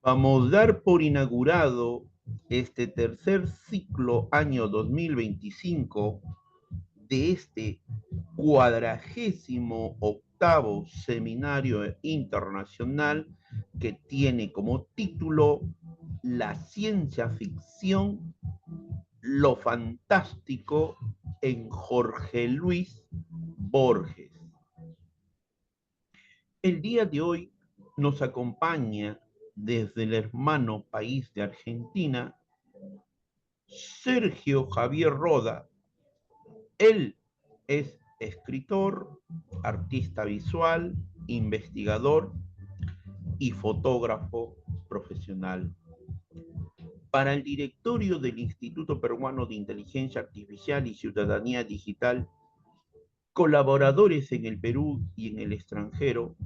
Vamos a dar por inaugurado este tercer ciclo año 2025 de este 48º seminario internacional que tiene como título La ciencia ficción, lo fantástico en Jorge Luis Borges. El día de hoy nos acompaña desde el hermano país de Argentina Sergio Javier Roda. Él es escritor, artista visual, investigador y fotógrafo profesional. Para el directorio del Instituto Peruano de Inteligencia Artificial y Ciudadanía Digital, colaboradores en el Perú y en el extranjero,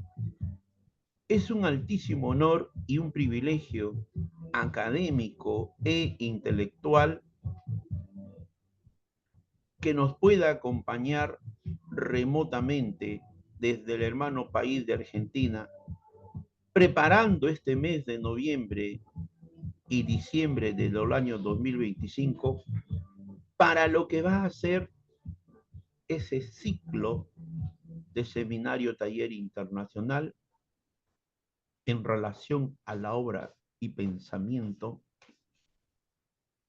es un altísimo honor y un privilegio académico e intelectual que nos pueda acompañar remotamente desde el hermano país de Argentina, preparando este mes de noviembre y diciembre del año 2025 para lo que va a ser ese ciclo de seminario taller internacional en relación a la obra y pensamiento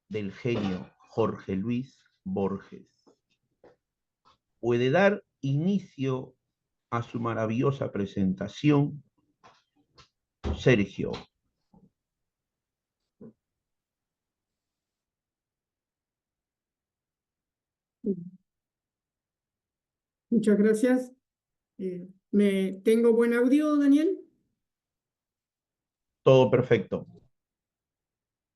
del genio Jorge Luis Borges. Puede dar inicio a su maravillosa presentación, Sergio. Muchas gracias. ¿Tengo buen audio, Daniel? Todo perfecto.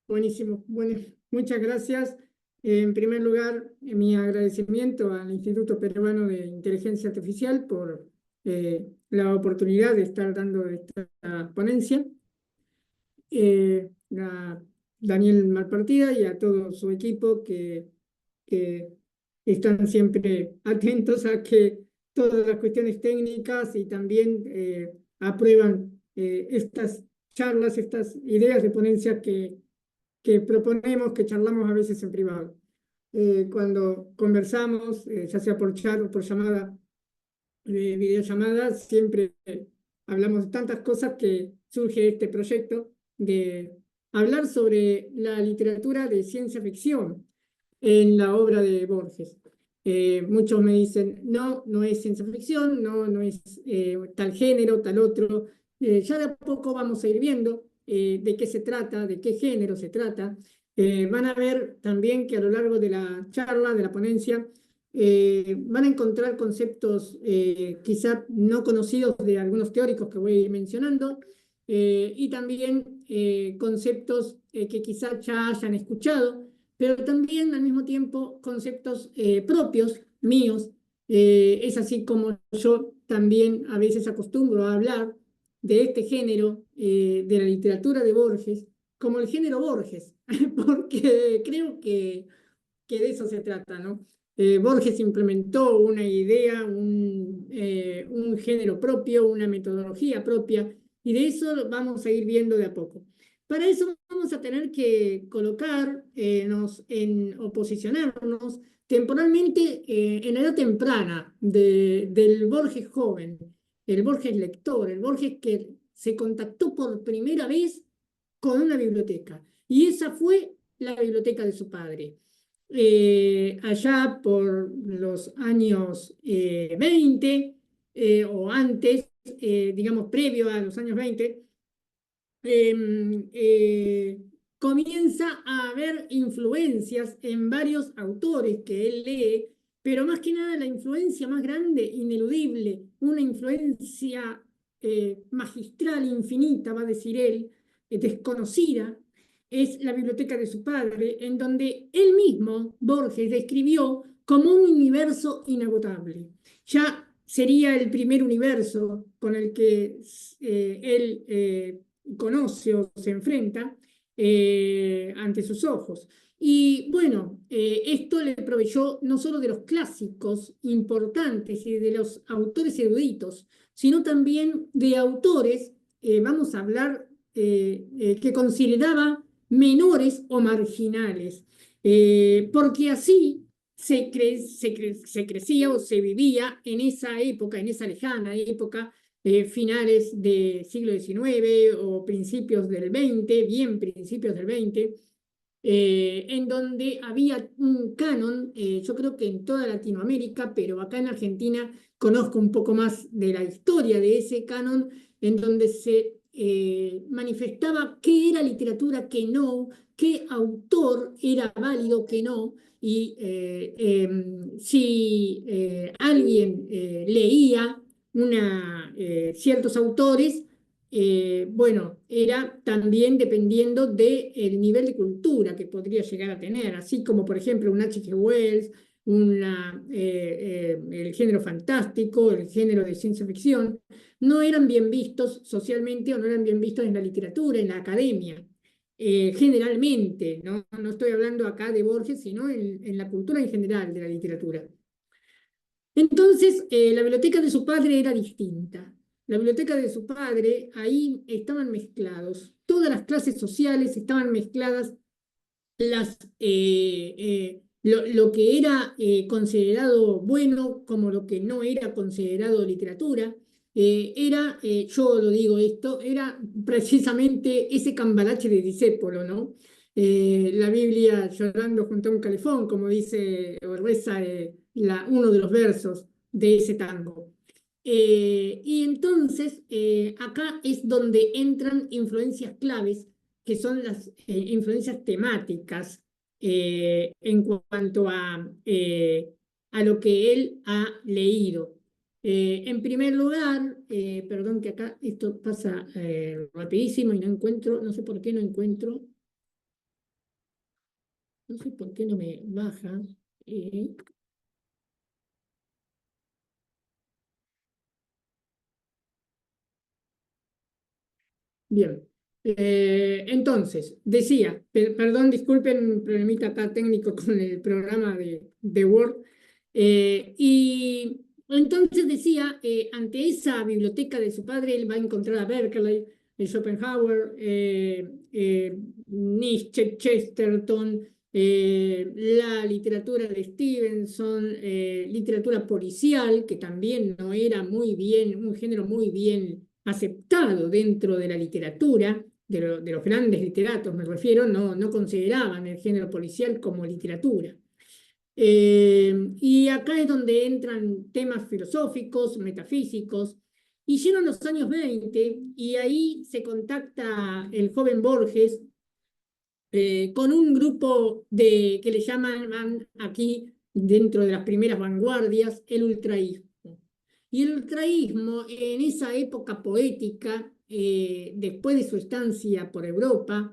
Buenísimo. Bueno, muchas gracias. En primer lugar, mi agradecimiento al Instituto Peruano de Inteligencia Artificial por la oportunidad de estar dando esta ponencia. A Daniel Malpartida y a todo su equipo que están siempre atentos a que todas las cuestiones técnicas y también aprueban estas charlas, estas ideas de ponencia que proponemos, que charlamos a veces en privado. Cuando conversamos, ya sea por chat o por llamada, videollamada, siempre hablamos de tantas cosas que surge este proyecto de hablar sobre la literatura de ciencia ficción en la obra de Borges. Muchos me dicen, no es ciencia ficción, no es tal género, tal otro. Ya de a poco vamos a ir viendo de qué se trata, de qué género se trata. Van a ver también que a lo largo de la charla, de la ponencia, van a encontrar conceptos quizá no conocidos de algunos teóricos que voy a ir mencionando, y también conceptos que quizá ya hayan escuchado, pero también al mismo tiempo conceptos propios, míos. Es así como yo también a veces acostumbro a hablar de este género, de la literatura de Borges, como el género Borges, porque creo que de eso se trata, ¿no? Borges implementó una idea, un género propio, una metodología propia, y de eso vamos a ir viendo de a poco. Para eso vamos a tener que colocarnos o posicionarnos temporalmente en la edad temprana del Borges joven, el Borges lector, el Borges que se contactó por primera vez con una biblioteca. Y esa fue la biblioteca de su padre. Allá por los años 20 o antes, digamos previo a los años 20, comienza a haber influencias en varios autores que él lee, pero más que nada la influencia más grande, ineludible, una influencia magistral, infinita, va a decir él, desconocida, es la biblioteca de su padre, en donde él mismo, Borges, describió como un universo inagotable. Ya sería el primer universo con el que él conoce o se enfrenta ante sus ojos. Y bueno, esto le proveyó no solo de los clásicos importantes y de los autores eruditos, sino también de autores, vamos a hablar que consideraba menores o marginales, porque así se crecía o se vivía en esa época, en esa lejana época, finales del siglo XIX o principios del XX, bien principios del XX, en donde había un canon, yo creo que en toda Latinoamérica, pero acá en Argentina conozco un poco más de la historia de ese canon, en donde se manifestaba qué era literatura, qué no, qué autor era válido, qué no, y si alguien leía ciertos autores, bueno, era también dependiendo del nivel de cultura que podría llegar a tener, así como por ejemplo un H.G. Wells, el género fantástico, el género de ciencia ficción, no eran bien vistos socialmente o no eran bien vistos en la literatura, en la academia. Generalmente, no estoy hablando acá de Borges, sino en la cultura en general de la literatura. Entonces, la biblioteca de su padre era distinta. La biblioteca de su padre, ahí estaban mezclados. Todas las clases sociales estaban mezcladas. Lo que era considerado bueno como lo que no era considerado literatura. Yo lo digo esto, era precisamente ese cambalache de Discépolo, ¿no? La Biblia llorando junto a un calefón, como dice o reza uno de los versos de ese tango. Y entonces acá es donde entran influencias claves, que son las influencias temáticas en cuanto a lo que él ha leído. En primer lugar, perdón que acá esto pasa rapidísimo y no encuentro, no sé por qué no encuentro, no sé por qué no me baja. eh, Bien. Entonces, decía, perdón, disculpen un problemita acá técnico con el programa de Word. Y entonces decía, ante esa biblioteca de su padre, él va a encontrar a Berkeley, Schopenhauer, Nietzsche, Chesterton, la literatura de Stevenson, literatura policial, que también no era muy bien, un género muy bien aceptado dentro de la literatura, de los grandes literatos me refiero, no consideraban el género policial como literatura. Y acá es donde entran temas filosóficos, metafísicos, y llegan los años 20 y ahí se contacta el joven Borges con un grupo que le llaman aquí, dentro de las primeras vanguardias, el ultraísmo. Y el ultraísmo, en esa época poética, después de su estancia por Europa,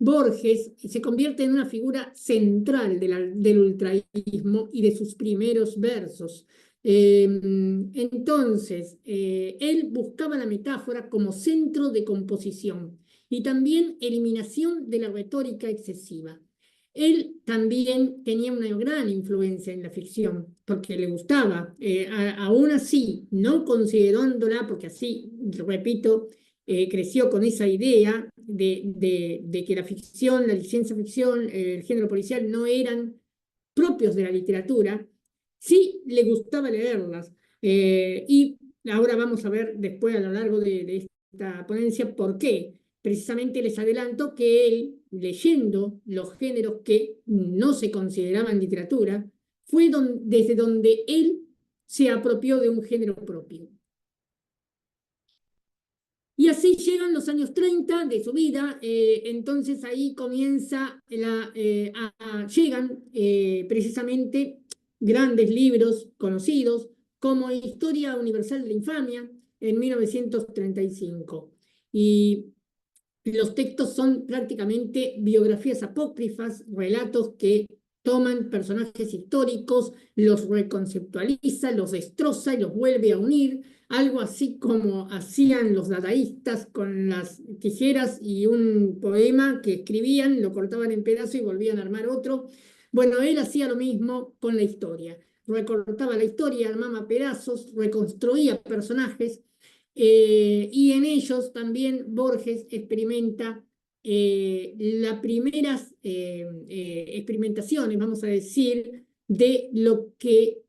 Borges se convierte en una figura central del ultraísmo y de sus primeros versos. Entonces, él buscaba la metáfora como centro de composición y también eliminación de la retórica excesiva. Él también tenía una gran influencia en la ficción, porque le gustaba, aún así, no considerándola, porque así, repito, creció con esa idea de que la ficción, la ciencia ficción, el género policial no eran propios de la literatura, sí le gustaba leerlas. Y ahora vamos a ver después a lo largo de esta ponencia por qué. Precisamente les adelanto que él, leyendo los géneros que no se consideraban literatura, fue desde donde él se apropió de un género propio. Y así llegan los años 30 de su vida, entonces ahí comienza llegan precisamente grandes libros conocidos como Historia Universal de la Infamia en 1935. Y los textos son prácticamente biografías apócrifas, relatos que toman personajes históricos, los reconceptualiza, los destroza y los vuelve a unir, algo así como hacían los dadaístas con las tijeras y un poema que escribían, lo cortaban en pedazos y volvían a armar otro. Bueno, él hacía lo mismo con la historia. Recortaba la historia, armaba pedazos, reconstruía personajes Y en ellos también Borges experimenta las primeras experimentaciones, vamos a decir, de lo que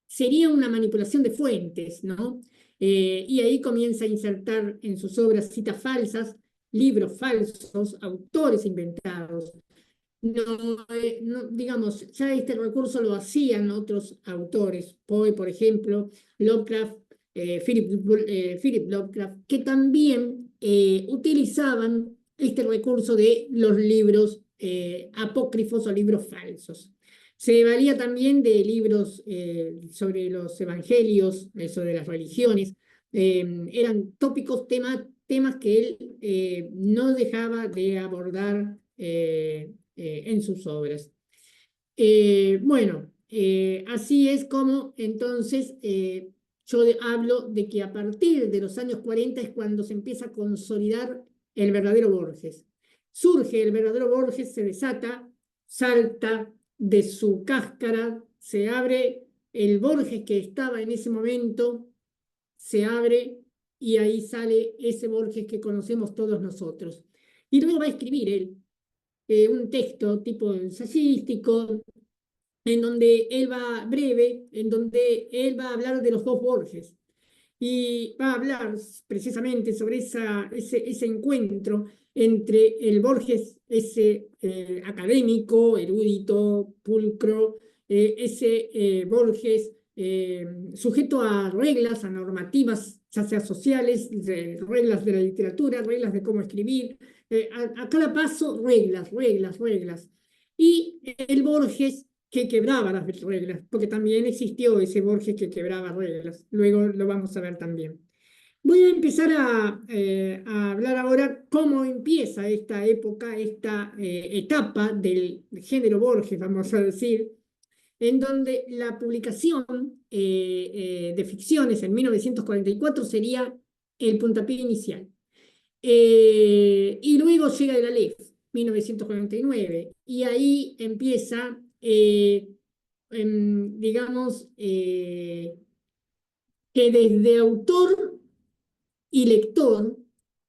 sería una manipulación de fuentes, ¿no? Y ahí comienza a insertar en sus obras citas falsas, libros falsos, autores inventados. No, digamos, ya este recurso lo hacían otros autores, Poe, por ejemplo, Lovecraft, Philip Lovecraft, que también utilizaban este recurso de los libros apócrifos o libros falsos. Se valía también de libros sobre los evangelios, sobre las religiones. Eran tópicos, temas que él no dejaba de abordar en sus obras. Bueno, así es como entonces yo hablo de que a partir de los años 40 es cuando se empieza a consolidar el verdadero Borges. Surge el verdadero Borges, se desata, salta de su cáscara, se abre el Borges que estaba en ese momento, se abre y ahí sale ese Borges que conocemos todos nosotros. Y luego va a escribir él un texto tipo ensayístico, en donde él va breve, en donde él va a hablar de los dos Borges y va a hablar precisamente sobre ese encuentro entre el Borges, ese académico, erudito, pulcro, ese Borges sujeto a reglas, a normativas, ya sea sociales, reglas de la literatura, reglas de cómo escribir, a cada paso reglas, reglas, reglas. Y el Borges que quebraba las reglas, porque también existió ese Borges que quebraba reglas. Luego lo vamos a ver también. Voy a empezar a hablar ahora cómo empieza esta época, esta etapa del género Borges, vamos a decir, en donde la publicación de ficciones en 1944 sería el puntapié inicial. Y luego llega el Aleph, 1949, y ahí empieza, digamos, que desde autor y lector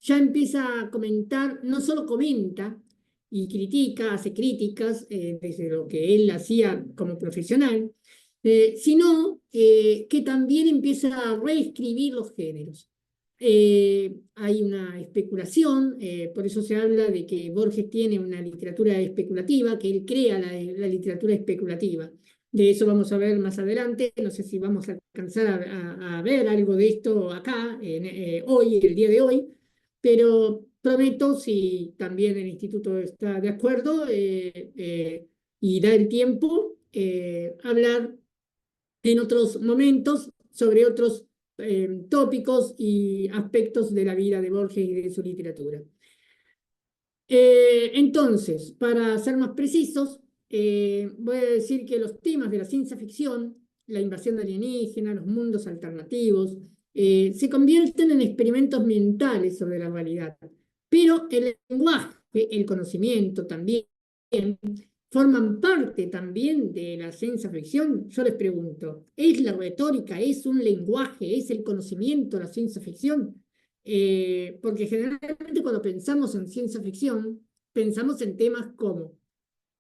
ya empieza a comentar, no solo comenta y critica, hace críticas desde lo que él hacía como profesional, sino que también empieza a reescribir los géneros. Hay una especulación, por eso se habla de que Borges tiene una literatura especulativa, que él crea la literatura especulativa. De eso vamos a ver más adelante, no sé si vamos a alcanzar a ver algo de esto acá, hoy, el día de hoy, pero prometo, si también el instituto está de acuerdo y da el tiempo, hablar en otros momentos sobre otros tópicos y aspectos de la vida de Borges y de su literatura. Entonces, para ser más precisos, voy a decir que los temas de la ciencia ficción, la invasión alienígena, los mundos alternativos, se convierten en experimentos mentales sobre la realidad. Pero el lenguaje, el conocimiento también, forman parte también de la ciencia ficción. Yo les pregunto, ¿es la retórica, es un lenguaje, es el conocimiento la ciencia ficción? Porque generalmente cuando pensamos en ciencia ficción, pensamos en temas como,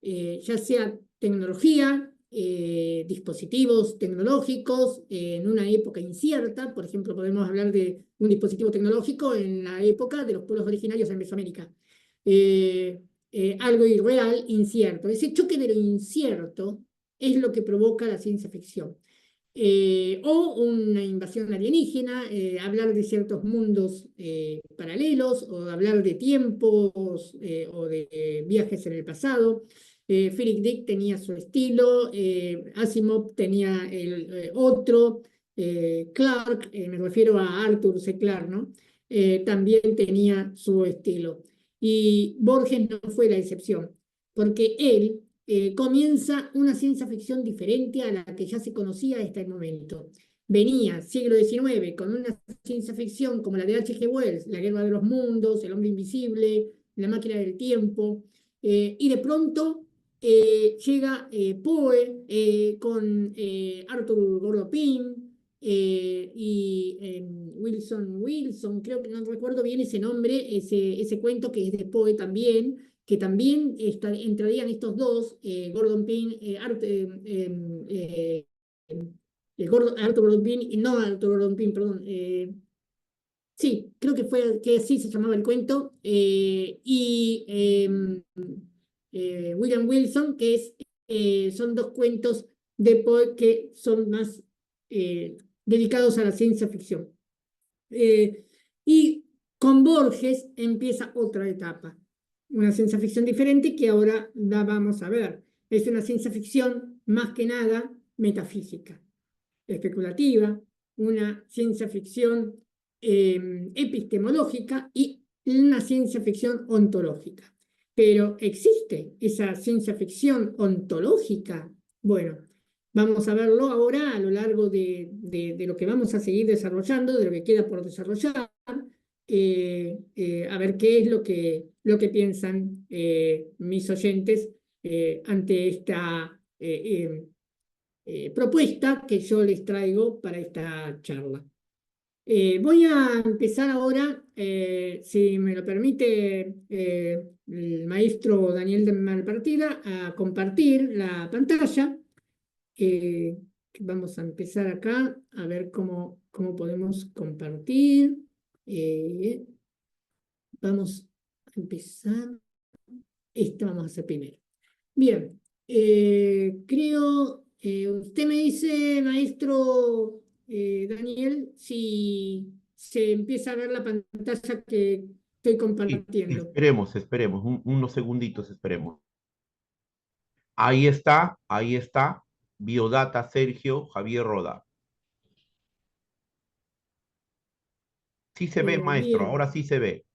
ya sea tecnología, dispositivos tecnológicos en una época incierta. Por ejemplo, podemos hablar de un dispositivo tecnológico en la época de los pueblos originarios en Mesoamérica. Algo irreal, incierto. Ese choque de lo incierto es lo que provoca la ciencia ficción. O una invasión alienígena, hablar de ciertos mundos paralelos, o hablar de tiempos o de viajes en el pasado. Philip Dick tenía su estilo, Asimov tenía el otro, Clarke, me refiero a Arthur C. Clarke, ¿no? También tenía su estilo. Y Borges no fue la excepción, porque él comienza una ciencia ficción diferente a la que ya se conocía hasta el momento. Venía, siglo XIX, con una ciencia ficción como la de H.G. Wells, La Guerra de los Mundos, El Hombre Invisible, La Máquina del Tiempo, y de pronto llega Poe con Arthur Gordon Pym, Wilson, creo que no recuerdo bien ese nombre, ese cuento que es de Poe también, que también entrarían estos dos, Gordon Pym, Arthur Gordon Pym, y no Arthur Gordon Pym, perdón, sí, creo que así se llamaba el cuento, William Wilson, son dos cuentos de Poe que son más dedicados a la ciencia ficción. Y con Borges empieza otra etapa, una ciencia ficción diferente que ahora la vamos a ver. Es una ciencia ficción más que nada metafísica, especulativa, una ciencia ficción epistemológica y una ciencia ficción ontológica. Pero ¿existe esa ciencia ficción ontológica? Bueno, vamos a verlo ahora a lo largo de lo que vamos a seguir desarrollando, de lo que queda por desarrollar, a ver qué es lo que piensan mis oyentes ante esta propuesta que yo les traigo para esta charla. Voy a empezar ahora, si me lo permite el maestro Daniel de Malpartida, a compartir la pantalla. Vamos a empezar acá a ver cómo podemos compartir. Vamos a empezar. Esto vamos a hacer primero. Bien, creo, usted me dice, maestro Daniel, si se empieza a ver la pantalla que estoy Sí, compartiendo. esperemos, unos segunditos, esperemos. Ahí está, Biodata Sergio Javier Roda. Sí se ve, maestro, Bien, ahora sí se ve.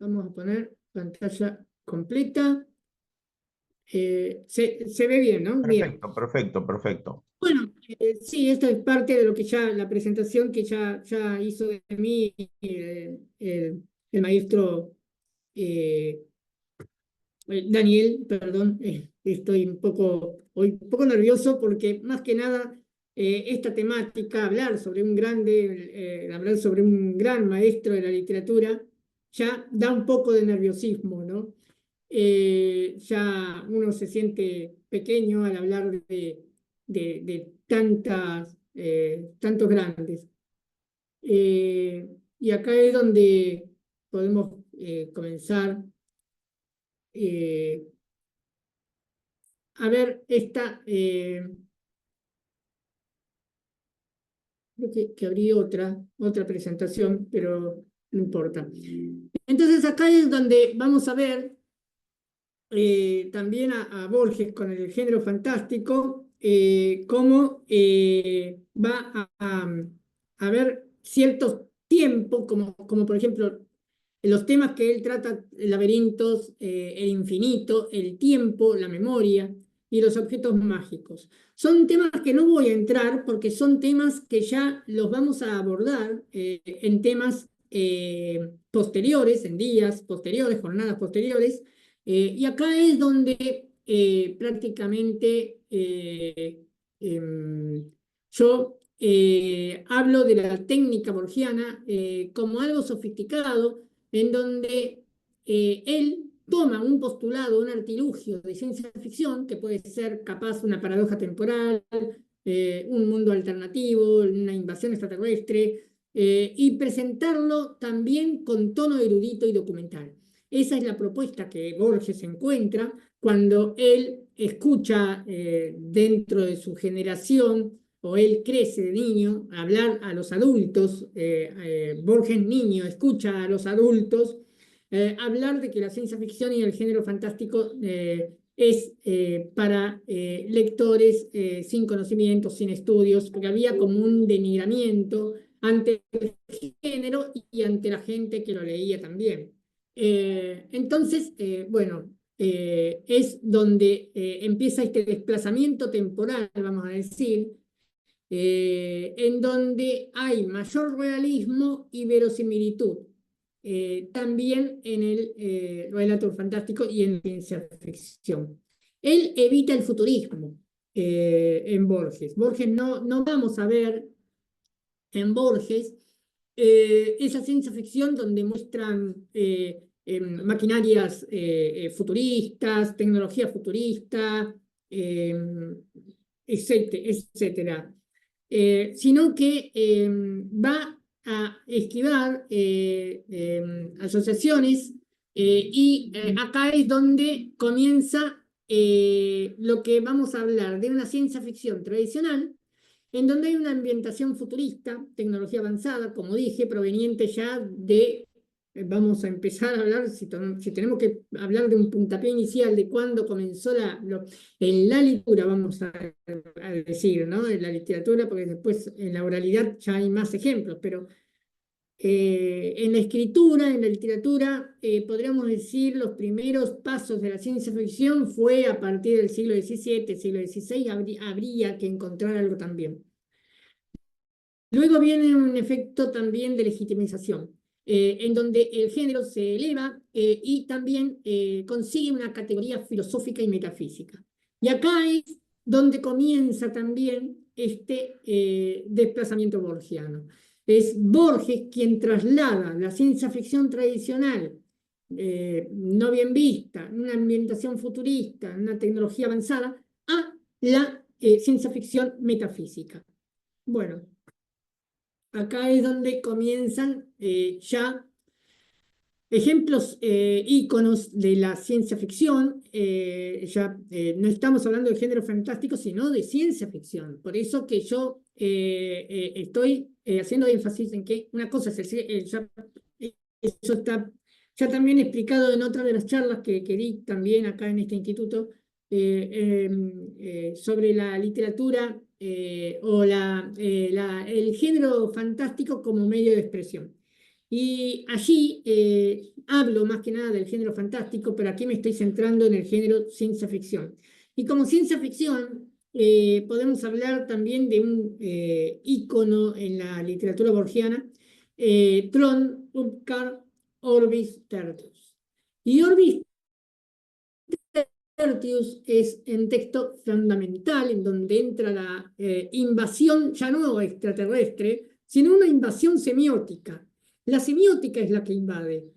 vamos a poner pantalla completa. Se ve bien, ¿no? Bien. Perfecto, perfecto, perfecto. Bueno, sí, esto es parte de lo que ya, la presentación que ya hizo de mí el maestro Daniel, perdón, estoy hoy un poco nervioso porque más que nada esta temática, hablar sobre un gran maestro de la literatura, ya da un poco de nerviosismo, ¿no? Ya uno se siente pequeño al hablar de tantos grandes. Y acá es donde podemos comenzar a ver creo que abrí otra presentación, pero no importa. Entonces acá es donde vamos a ver también a Borges con el género fantástico, cómo va a ver ciertos tiempos, como por ejemplo los temas que él trata, laberintos, el infinito, el tiempo, la memoria y los objetos mágicos. Son temas que no voy a entrar porque son temas que ya los vamos a abordar en temas posteriores, en días posteriores, jornadas posteriores, y acá es donde prácticamente yo hablo de la técnica borgiana como algo sofisticado, en donde él toma un postulado, un artilugio de ciencia ficción, que puede ser capaz una paradoja temporal, un mundo alternativo, una invasión extraterrestre, y presentarlo también con tono erudito y documental. Esa es la propuesta que Borges encuentra cuando él escucha dentro de su generación o él crece de niño hablar a los adultos, Borges niño escucha a los adultos hablar de que la ciencia ficción y el género fantástico es para lectores sin conocimientos, sin estudios, porque había como un denigramiento ante el género y ante la gente que lo leía también. Entonces, bueno, es donde empieza este desplazamiento temporal, vamos a decir, en donde hay mayor realismo y verosimilitud, también en el relato fantástico y en ciencia ficción. Él evita el futurismo, en Borges. Borges no vamos a ver en Borges esa ciencia ficción donde muestran maquinarias futuristas, tecnología futurista, etcétera, etcétera. Sino que va a esquivar asociaciones y acá es donde comienza lo que vamos a hablar de una ciencia ficción tradicional, en donde hay una ambientación futurista, tecnología avanzada, como dije, proveniente ya de, vamos a empezar a hablar, si tenemos que hablar de un puntapié inicial de cuándo comenzó en la literatura, vamos a decir, ¿no? En la literatura, porque después en la oralidad ya hay más ejemplos, pero en la escritura, en la literatura, podríamos decir los primeros pasos de la ciencia ficción fue a partir del siglo XVII, siglo XVI, habría que encontrar algo también. Luego viene un efecto también de legitimización, en donde el género se eleva y también consigue una categoría filosófica y metafísica. Y acá es donde comienza también este desplazamiento borgiano. Es Borges quien traslada la ciencia ficción tradicional, no bien vista, una ambientación futurista, una tecnología avanzada, a la ciencia ficción metafísica. Bueno, acá es donde comienzan ya ejemplos, íconos de la ciencia ficción. Ya no estamos hablando de género fantástico, sino de ciencia ficción. Por eso que yo estoy haciendo énfasis en que una cosa es eso está ya también explicado en otra de las charlas que di también acá en este instituto sobre la literatura o el género fantástico como medio de expresión. Y allí hablo más que nada del género fantástico, pero aquí me estoy centrando en el género ciencia ficción. Y como ciencia ficción podemos hablar también de un ícono en la literatura borgiana, Tron, Upcar, Orbis Tertius. Y Orbis Tertius es un texto fundamental en donde entra la invasión ya no extraterrestre, sino una invasión semiótica. La semiótica es la que invade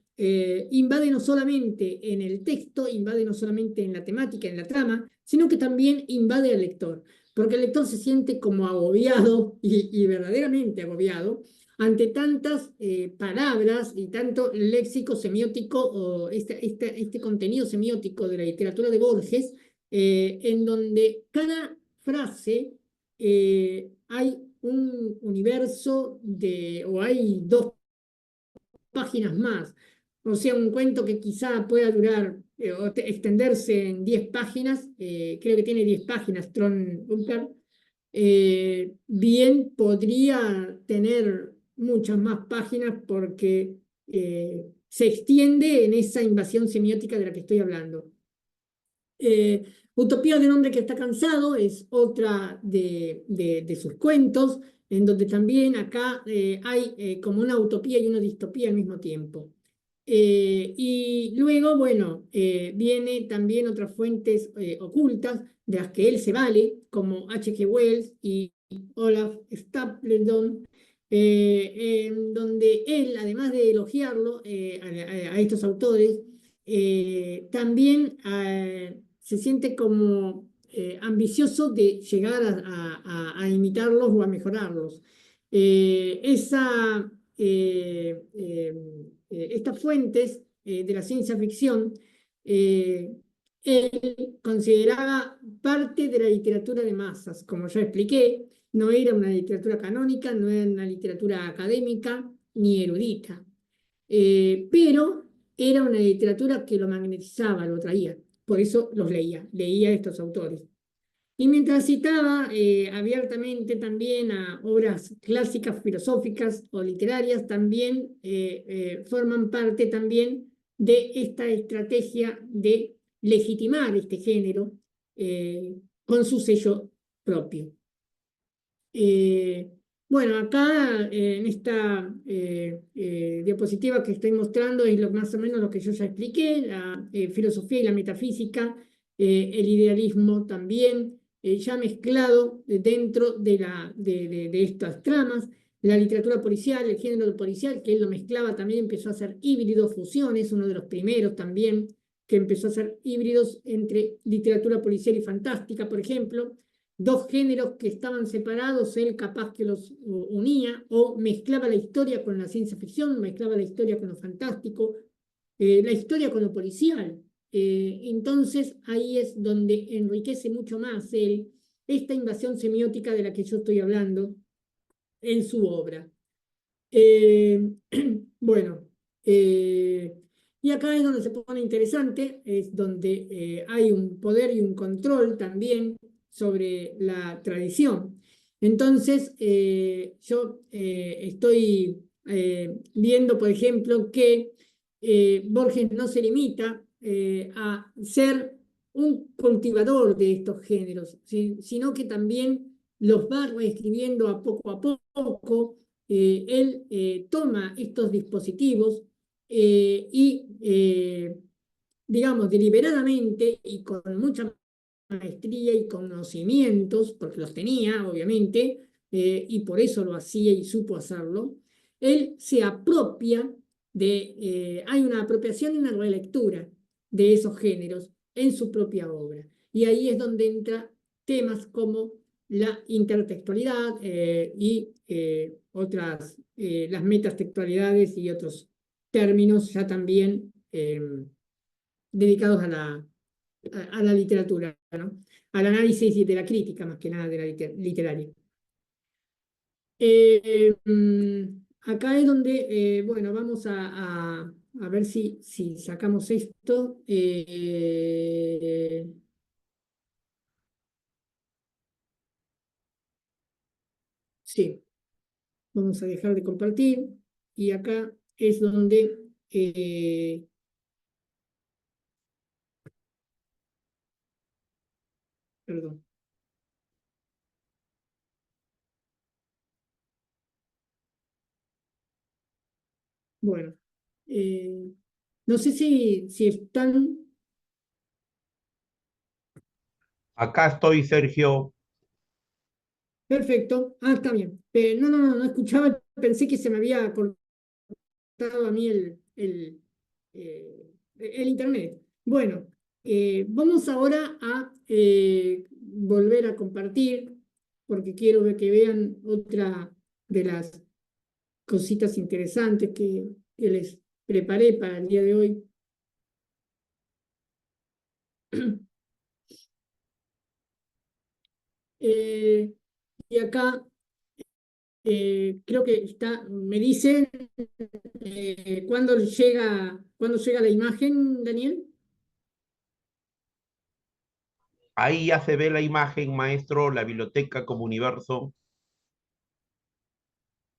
no solamente en el texto, invade no solamente en la temática, en la trama, sino que también invade al lector, porque el lector se siente como agobiado y verdaderamente agobiado ante tantas palabras y tanto léxico semiótico o este contenido semiótico de la literatura de Borges, en donde cada frase hay un universo o hay dos páginas más. O sea, un cuento que quizá pueda durar o extenderse en 10 páginas, creo que tiene 10 páginas, Tron Unter, bien podría tener muchas más páginas porque se extiende en esa invasión semiótica de la que estoy hablando. Utopía de un hombre que está cansado es otra de sus cuentos, en donde también acá hay como una utopía y una distopía al mismo tiempo. Y luego, bueno, viene también otras fuentes ocultas de las que él se vale, como H.G. Wells y Olaf Stapledon, en donde él, además de elogiarlo a estos autores, también se siente como ambicioso de llegar a imitarlos o a mejorarlos. Estas fuentes de la ciencia ficción, él consideraba parte de la literatura de masas, como ya expliqué, no era una literatura canónica, no era una literatura académica ni erudita, pero era una literatura que lo magnetizaba, lo traía, por eso los leía a estos autores. Y mientras citaba abiertamente también a obras clásicas, filosóficas o literarias, también forman parte también de esta estrategia de legitimar este género con su sello propio. Bueno, acá en esta diapositiva que estoy mostrando es más o menos lo que yo ya expliqué, la filosofía y la metafísica, el idealismo también, ya mezclado dentro de estas tramas. La literatura policial, el género policial, que él lo mezclaba también, empezó a hacer híbridos, fusiones, uno de los primeros también, que empezó a hacer híbridos entre literatura policial y fantástica, por ejemplo. Dos géneros que estaban separados, él capaz que los unía, o mezclaba la historia con la ciencia ficción, mezclaba la historia con lo fantástico, la historia con lo policial. Entonces ahí es donde enriquece mucho más esta invasión semiótica de la que yo estoy hablando en su obra. Bueno, y acá es donde se pone interesante, es donde hay un poder y un control también sobre la tradición. Entonces, yo estoy viendo, por ejemplo, que Borges no se limita a ser un cultivador de estos géneros, sino que también los va reescribiendo a poco. Él toma estos dispositivos y, digamos, deliberadamente y con mucha maestría y conocimientos, porque los tenía, obviamente, y por eso lo hacía y supo hacerlo, él se apropia hay una apropiación y una relectura de esos géneros en su propia obra. Y ahí es donde entra temas como la intertextualidad y otras, las metatextualidades y otros términos ya también dedicados a la literatura, ¿no? Al análisis y de la crítica, más que nada de la literaria. Acá es donde, bueno, vamos a ver si sacamos esto. Sí, vamos a dejar de compartir. Y acá es donde perdón. Bueno, no sé si están. Acá estoy, Sergio. Perfecto. Ah, está bien. No escuchaba, pensé que se me había cortado a mí el internet. Bueno, vamos ahora a volver a compartir, porque quiero que vean otra de las cositas interesantes que les preparé para el día de hoy. Y acá creo que me dicen cuándo llega la imagen, Daniel. Ahí ya se ve la imagen, maestro, la biblioteca como universo.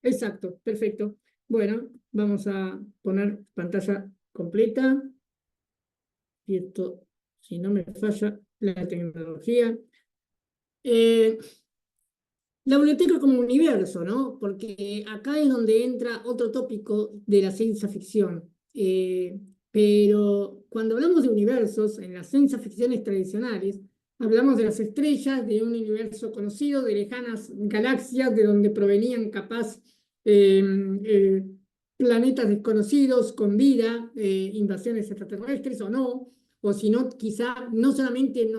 Exacto, perfecto. Bueno, vamos a poner pantalla completa. Y esto, si no me falla la tecnología. Eh, la biblioteca como universo, ¿no? Porque acá es donde entra otro tópico de la ciencia ficción. Pero cuando hablamos de universos, en las ciencia ficciones tradicionales, hablamos de las estrellas, de un universo conocido, de lejanas galaxias, de donde provenían capaz eh, eh, planetas desconocidos con vida, invasiones extraterrestres o no, o si no, quizá no solamente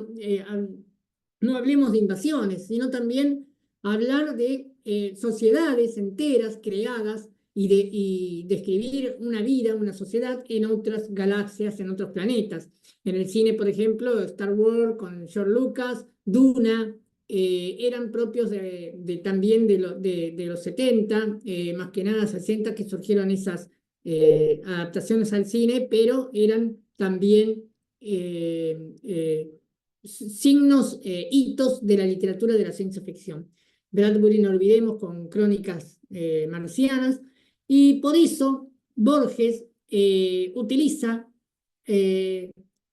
no hablemos de invasiones, sino también hablar de sociedades enteras creadas y describir una vida, una sociedad en otras galaxias, en otros planetas. En el cine, por ejemplo, Star Wars con George Lucas, Duna, eran propios también de los 70, más que nada 60, que surgieron esas adaptaciones al cine, pero eran también signos, hitos de la literatura de la ciencia ficción. Bradbury, no olvidemos, con Crónicas marcianas, y por eso Borges utiliza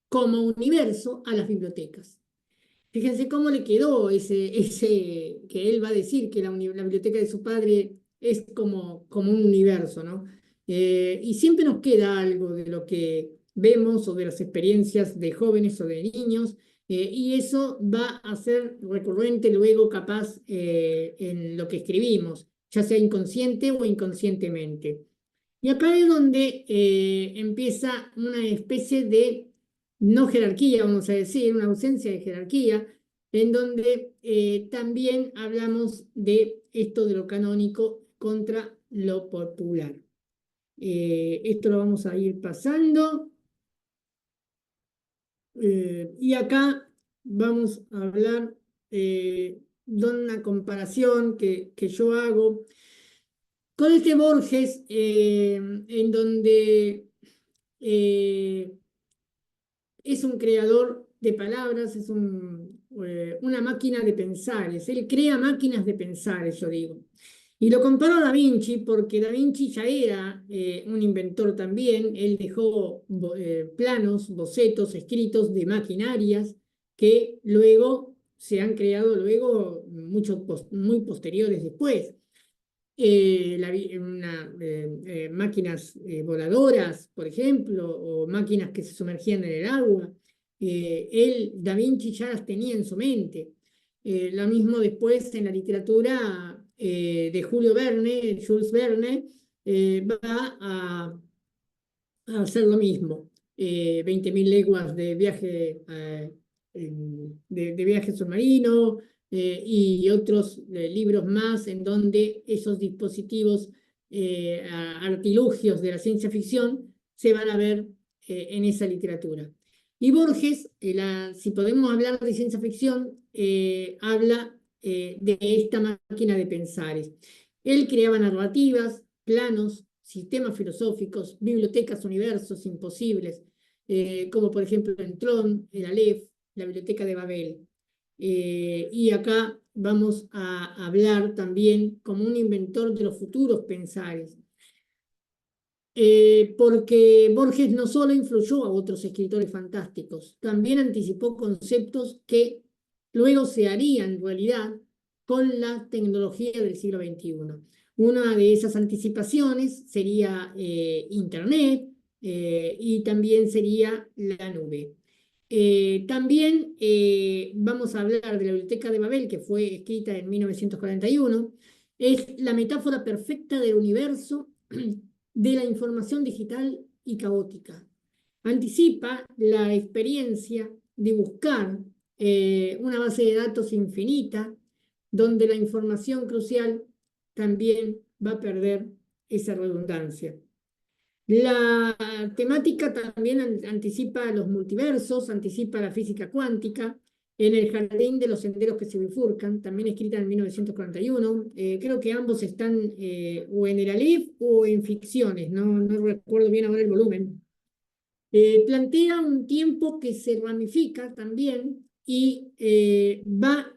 como universo a las bibliotecas. Fíjense cómo le quedó ese que él va a decir que la biblioteca de su padre es como un universo, ¿no? Y siempre nos queda algo de lo que vemos o de las experiencias de jóvenes o de niños Y eso va a ser recurrente luego capaz en lo que escribimos, ya sea inconsciente o inconscientemente. Y acá es donde empieza una especie de no jerarquía, vamos a decir, una ausencia de jerarquía, en donde también hablamos de esto de lo canónico contra lo popular. Esto lo vamos a ir pasando. Y acá vamos a hablar de una comparación que yo hago con este Borges, en donde eh, es un creador de palabras, es una máquina de pensares. Él crea máquinas de pensares, yo digo. Y lo comparo a Da Vinci porque Da Vinci ya era un inventor también. Él dejó planos, bocetos, escritos de maquinarias que luego se han creado luego muy posteriores después. Máquinas voladoras, por ejemplo, o máquinas que se sumergían en el agua. Da Vinci ya las tenía en su mente. Lo mismo después en la literatura de Julio Verne, Jules Verne, va a hacer lo mismo. 20.000 leguas de viaje, de viaje submarino, y otros libros más en donde esos dispositivos, artilugios de la ciencia ficción se van a ver en esa literatura. Y Borges, si podemos hablar de ciencia ficción, habla de esta máquina de pensares. Él creaba narrativas, planos, sistemas filosóficos, bibliotecas, universos imposibles, como por ejemplo en Tron, el Aleph, la Biblioteca de Babel. Y acá vamos a hablar también como un inventor de los futuros pensares. Porque Borges no solo influyó a otros escritores fantásticos, también anticipó conceptos que luego se harían realidad con la tecnología del siglo XXI. Una de esas anticipaciones sería Internet, y también sería la nube. También vamos a hablar de la Biblioteca de Babel, que fue escrita en 1941. Es la metáfora perfecta del universo de la información digital y caótica. Anticipa la experiencia de buscar una base de datos infinita, donde la información crucial también va a perder esa redundancia. La temática también anticipa los multiversos, anticipa la física cuántica, en el jardín de los senderos que se bifurcan, también escrita en 1941. Creo que ambos están o en el Aleph o en ficciones, no recuerdo bien ahora el volumen. Plantea un tiempo que se ramifica también y va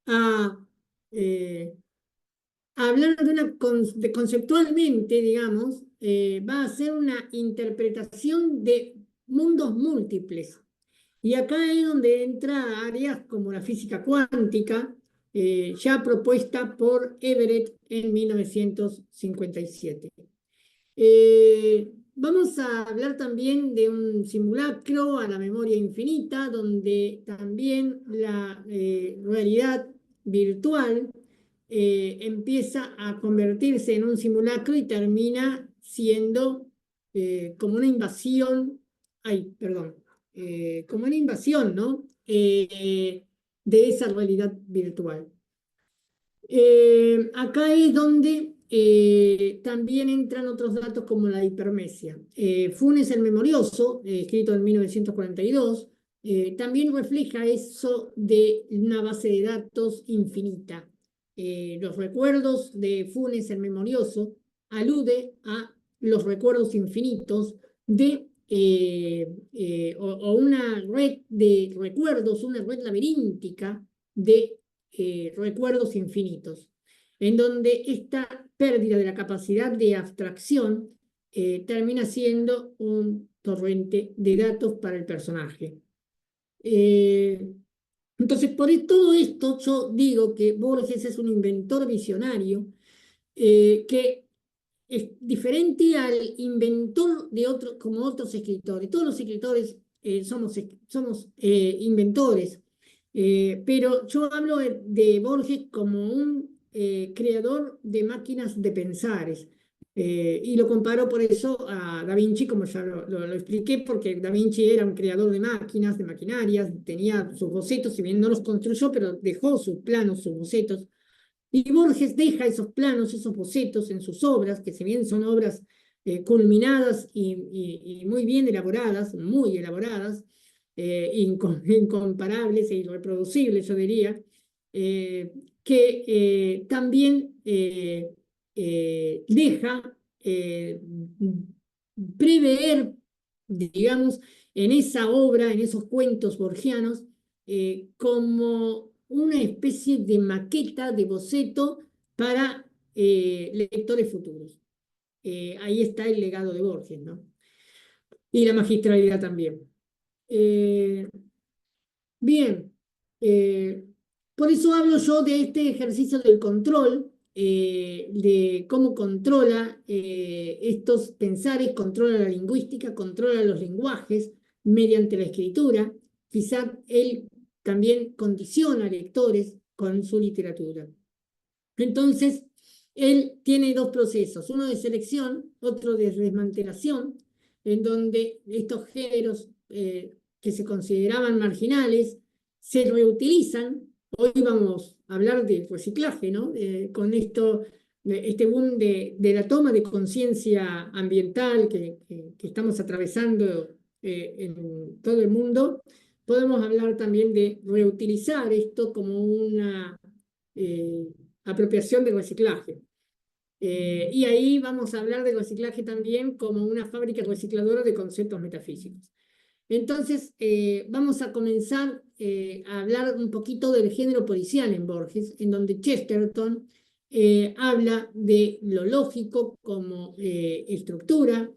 a hablar conceptualmente, digamos, va a ser una interpretación de mundos múltiples. Y acá es donde entra áreas como la física cuántica, ya propuesta por Everett en 1957. Vamos a hablar también de un simulacro a la memoria infinita, donde también la realidad virtual empieza a convertirse en un simulacro y termina siendo como una invasión, como una invasión, ¿no? De esa realidad virtual. Acá es donde también entran otros datos como la hipermesia. Funes el Memorioso, escrito en 1942, también refleja eso de una base de datos infinita. Los recuerdos de Funes el Memorioso alude a los recuerdos infinitos o una red de recuerdos, una red laberíntica de recuerdos infinitos, en donde esta pérdida de la capacidad de abstracción termina siendo un torrente de datos para el personaje. Entonces, por todo esto, yo digo que Borges es un inventor visionario que es diferente al inventor de como otros escritores. Todos los escritores somos inventores. Pero yo hablo de Borges como un creador de máquinas de pensares. Y lo comparo por eso a Da Vinci, como ya lo expliqué, porque Da Vinci era un creador de máquinas, de maquinarias, tenía sus bocetos, si bien no los construyó, pero dejó sus planos, sus bocetos. Y Borges deja esos planos, esos bocetos en sus obras, que si bien son obras culminadas y muy bien elaboradas, muy elaboradas, incomparables e irreproducibles, yo diría, que también deja prever, digamos, en esa obra, en esos cuentos borgianos, como una especie de maqueta, de boceto para lectores futuros. Ahí está el legado de Borges, ¿no? Y la magistralidad también. Eh, Bien, por eso hablo yo de este ejercicio del control, de cómo controla estos pensares, controla la lingüística, controla los lenguajes mediante la escritura. Quizá él también condiciona a lectores con su literatura. Entonces, él tiene dos procesos, uno de selección, otro de desmantelación, en donde estos géneros que se consideraban marginales se reutilizan. Hoy vamos a hablar de reciclaje, ¿no? Con esto, este boom de la toma de conciencia ambiental que estamos atravesando en todo el mundo, podemos hablar también de reutilizar esto como una apropiación del reciclaje. Y ahí vamos a hablar de reciclaje también como una fábrica recicladora de conceptos metafísicos. Entonces, vamos a comenzar a hablar un poquito del género policial en Borges, en donde Chesterton habla de lo lógico como estructura,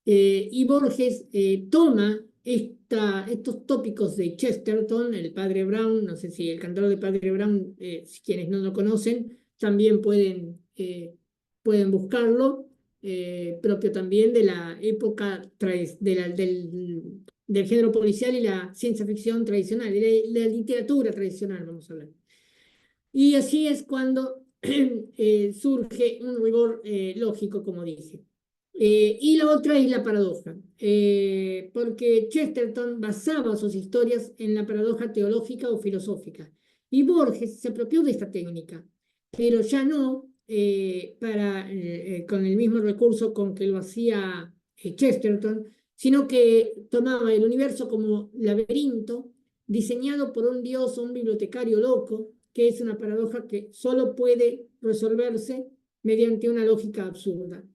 y Borges toma estos tópicos de Chesterton, el padre Brown, no sé si el cantor del padre Brown, si quienes no lo conocen, también pueden buscarlo, propio también de la época del género policial y la ciencia ficción tradicional, y la literatura tradicional, vamos a hablar. Y así es cuando surge un rigor lógico, como dije. Y la otra es la paradoja, porque Chesterton basaba sus historias en la paradoja teológica o filosófica. Y Borges se apropió de esta técnica, pero ya no con el mismo recurso con que lo hacía Chesterton, sino que tomaba el universo como laberinto diseñado por un dios o un bibliotecario loco, que es una paradoja que solo puede resolverse mediante una lógica absurda.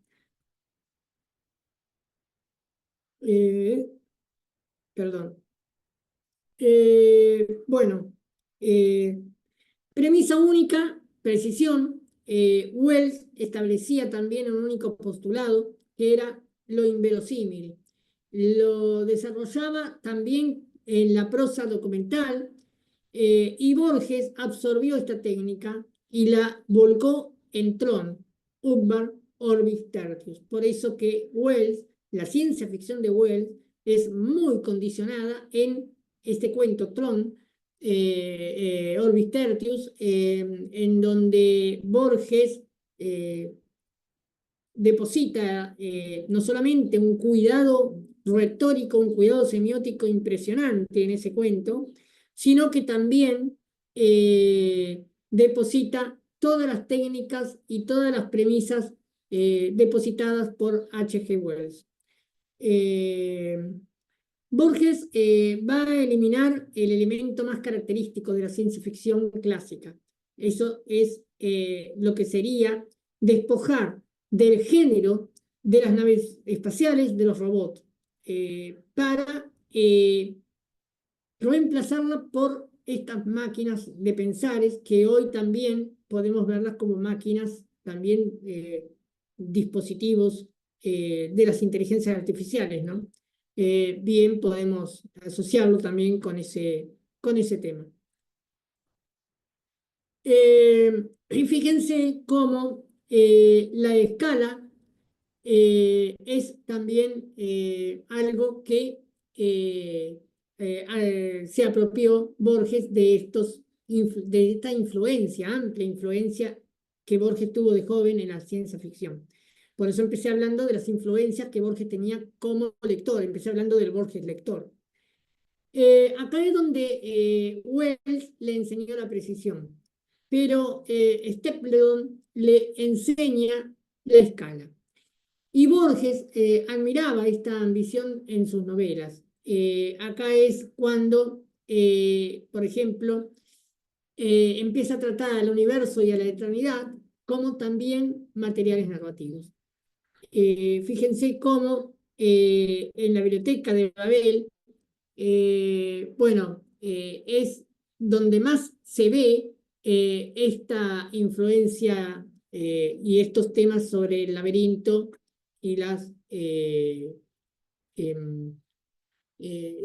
Perdón. Bueno, premisa única, precisión. Wells establecía también un único postulado, que era lo inverosímil. Lo desarrollaba también en la prosa documental, y Borges absorbió esta técnica y la volcó en Tron, Urban Orbis Tertius. Por eso que Wells, la ciencia ficción de Wells, es muy condicionada en este cuento Tron, Orbis Tertius, en donde Borges deposita no solamente un cuidado retórico, un cuidado semiótico impresionante en ese cuento, sino que también deposita todas las técnicas y todas las premisas depositadas por H.G. Wells. Borges va a eliminar el elemento más característico de la ciencia ficción clásica. Eso es lo que sería despojar del género de las naves espaciales, de los robots, para reemplazarla por estas máquinas de pensares que hoy también podemos verlas como máquinas, también dispositivos de las inteligencias artificiales, ¿no? Bien podemos asociarlo también con ese tema. Y fíjense cómo la escala es también algo que se apropió Borges de esta influencia, amplia influencia que Borges tuvo de joven en la ciencia ficción. Por eso empecé hablando de las influencias que Borges tenía como lector, empecé hablando del Borges lector. Acá es donde Wells le enseñó la precisión, pero Stapledon le enseña la escala. Y Borges admiraba esta ambición en sus novelas. Acá es cuando, por ejemplo, empieza a tratar al universo y a la eternidad como también materiales narrativos. Fíjense cómo en la biblioteca de Babel, bueno, es donde más se ve esta influencia y estos temas sobre el laberinto y em,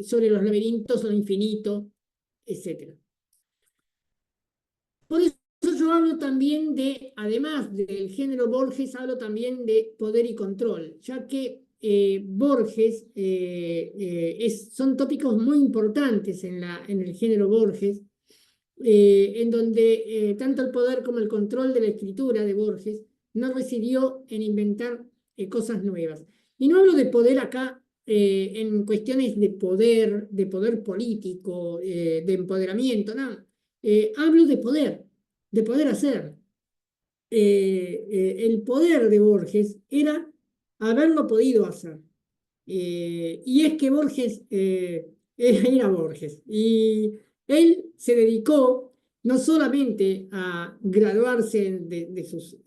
sobre los laberintos, lo infinito, etc. Por eso yo hablo también de, además del género Borges, hablo también de poder y control, ya que Borges son tópicos muy importantes en el género Borges, en donde tanto el poder como el control de la escritura de Borges no residió en inventar cosas nuevas. Y no hablo de poder acá en cuestiones de poder político, de empoderamiento, no. Hablo de poder hacer. El poder de Borges era haberlo podido hacer. Y es que Borges era Borges. Y él se dedicó no solamente a graduarse de sus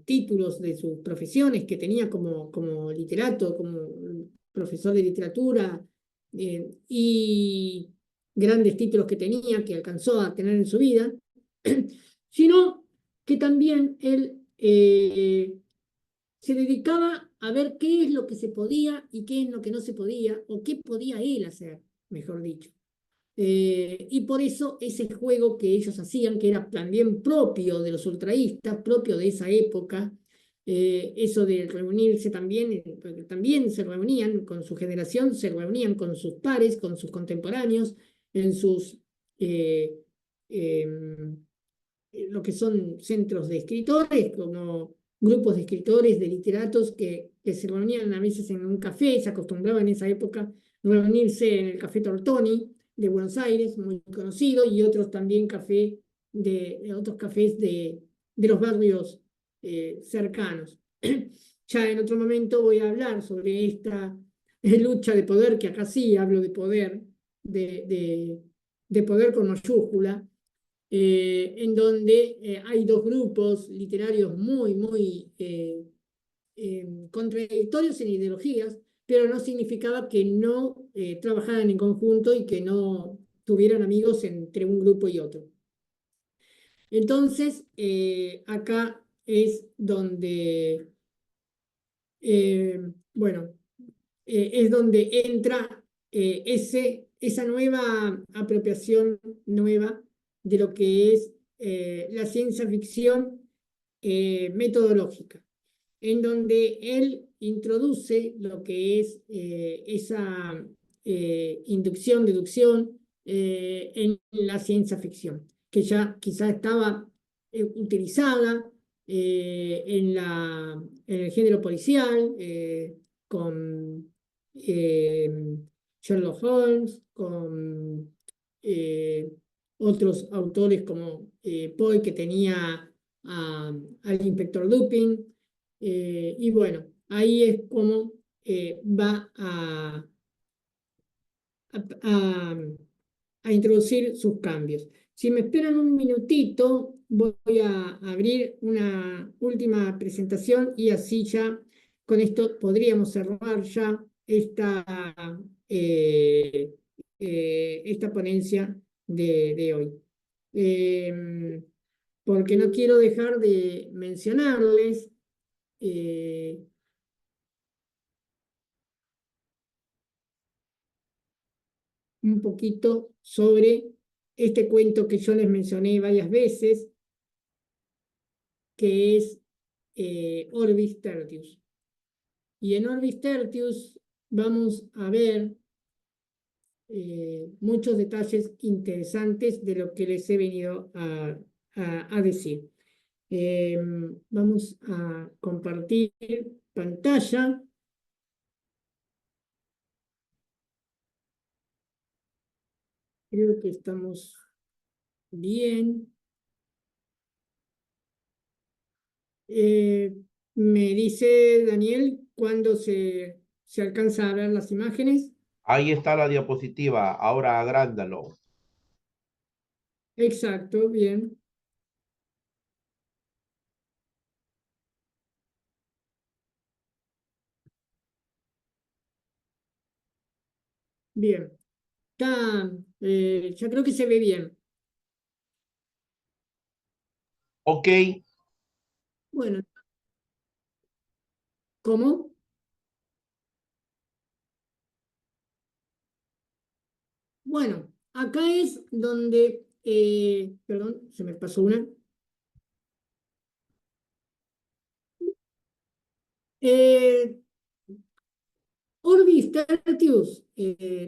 títulos, de sus profesiones que tenía como literato, como profesor de literatura, y grandes títulos que tenía, que alcanzó a tener en su vida, sino que también él se dedicaba a ver qué es lo que se podía y qué es lo que no se podía, o qué podía él hacer, mejor dicho. Y por eso ese juego que ellos hacían, que era también propio de los ultraístas, propio de esa época, eso de reunirse también, porque también se reunían con su generación, se reunían con sus pares, con sus contemporáneos, en sus eh, lo que son centros de escritores, como grupos de escritores, de literatos que se reunían a veces en un café, se acostumbraba en esa época reunirse en el Café Tortoni de Buenos Aires, muy conocido, y otros también otros cafés de los barrios cercanos. Ya en otro momento voy a hablar sobre esta lucha de poder, que acá sí hablo de poder, de poder con mayúscula, en donde hay dos grupos literarios muy contradictorios en ideologías, pero no significaba que no trabajaran en conjunto y que no tuvieran amigos entre un grupo y otro. Entonces, acá es donde, bueno, es donde entra esa nueva apropiación nueva de lo que es la ciencia ficción metodológica, en donde él introduce lo que es esa inducción, deducción en la ciencia ficción, que ya quizá estaba utilizada en el género policial, con Sherlock Holmes, con otros autores como Poe, que tenía al inspector Lupin, y bueno, ahí es como va a, a introducir sus cambios. Si me esperan un minutito, voy a abrir una última presentación y así ya con esto podríamos cerrar ya esta ponencia de hoy. Porque no quiero dejar de mencionarles un poquito sobre este cuento que yo les mencioné varias veces, que es Orbis Tertius. Y en Orbis Tertius vamos a ver muchos detalles interesantes de lo que les he venido a decir. Vamos a compartir pantalla. Creo que estamos bien. Me dice Daniel cuándo se alcanza a ver las imágenes. Ahí está la diapositiva, ahora agrándalo. Exacto, bien. Bien. Ya creo que se ve bien. Ok, Bueno, ¿cómo? Bueno, acá es donde, perdón, se me pasó una. Eh, Orbis Tertius,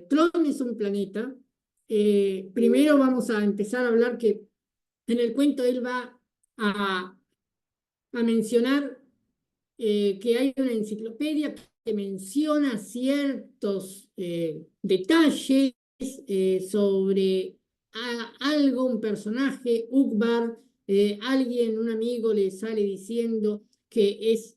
Tron es un planeta. Primero vamos a empezar a hablar que en el cuento él va a mencionar que hay una enciclopedia que menciona ciertos detalles sobre algo, un personaje, Ukbar, alguien, un amigo le sale diciendo que es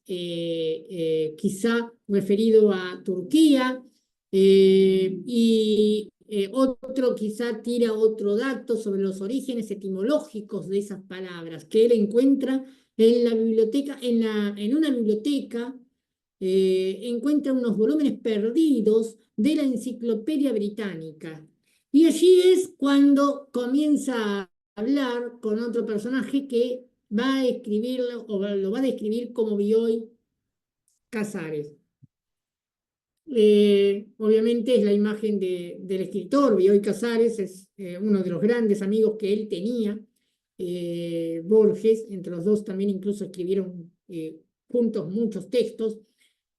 quizá referido a Turquía, y otro quizá tira otro dato sobre los orígenes etimológicos de esas palabras que él encuentra en la biblioteca, en una biblioteca, encuentra unos volúmenes perdidos de la Enciclopedia Británica. Y allí es cuando comienza a hablar con otro personaje que va a escribirlo, o lo va a describir como Bioy Casares. Obviamente es la imagen del escritor, Bioy Casares, es uno de los grandes amigos que él tenía, Borges, entre los dos también incluso escribieron juntos muchos textos,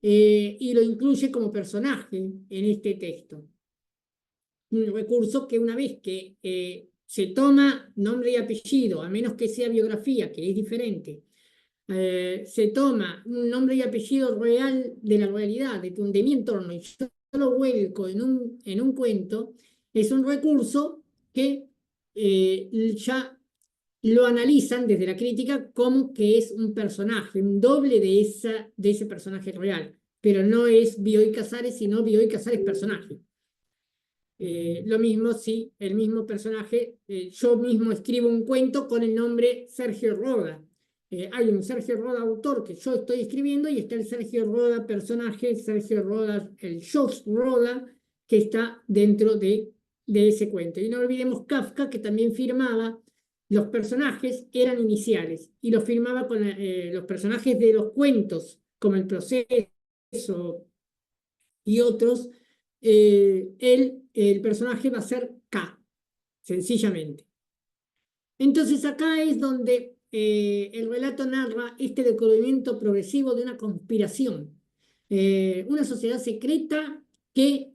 y lo incluye como personaje en este texto. Un recurso que una vez que se toma nombre y apellido, a menos que sea biografía, que es diferente, se toma un nombre y apellido real de la realidad, de mi entorno, y yo lo vuelco en un cuento, es un recurso que ya lo analizan desde la crítica como que es un personaje, un doble de ese personaje real, pero no es Bioy Casares, sino Bioy Casares personaje. Lo mismo si el mismo personaje, yo mismo escribo un cuento con el nombre Sergio Roda. Hay un Sergio Roda autor que yo estoy escribiendo y está el Sergio Roda personaje, Sergio Roda, el Jos Roda, que está dentro de ese cuento. Y no olvidemos Kafka, que también firmaba, los personajes eran iniciales y los firmaba con los personajes de los cuentos, como El Proceso y otros, el personaje va a ser K, sencillamente. Entonces acá es donde el relato narra este descubrimiento progresivo de una conspiración, una sociedad secreta que,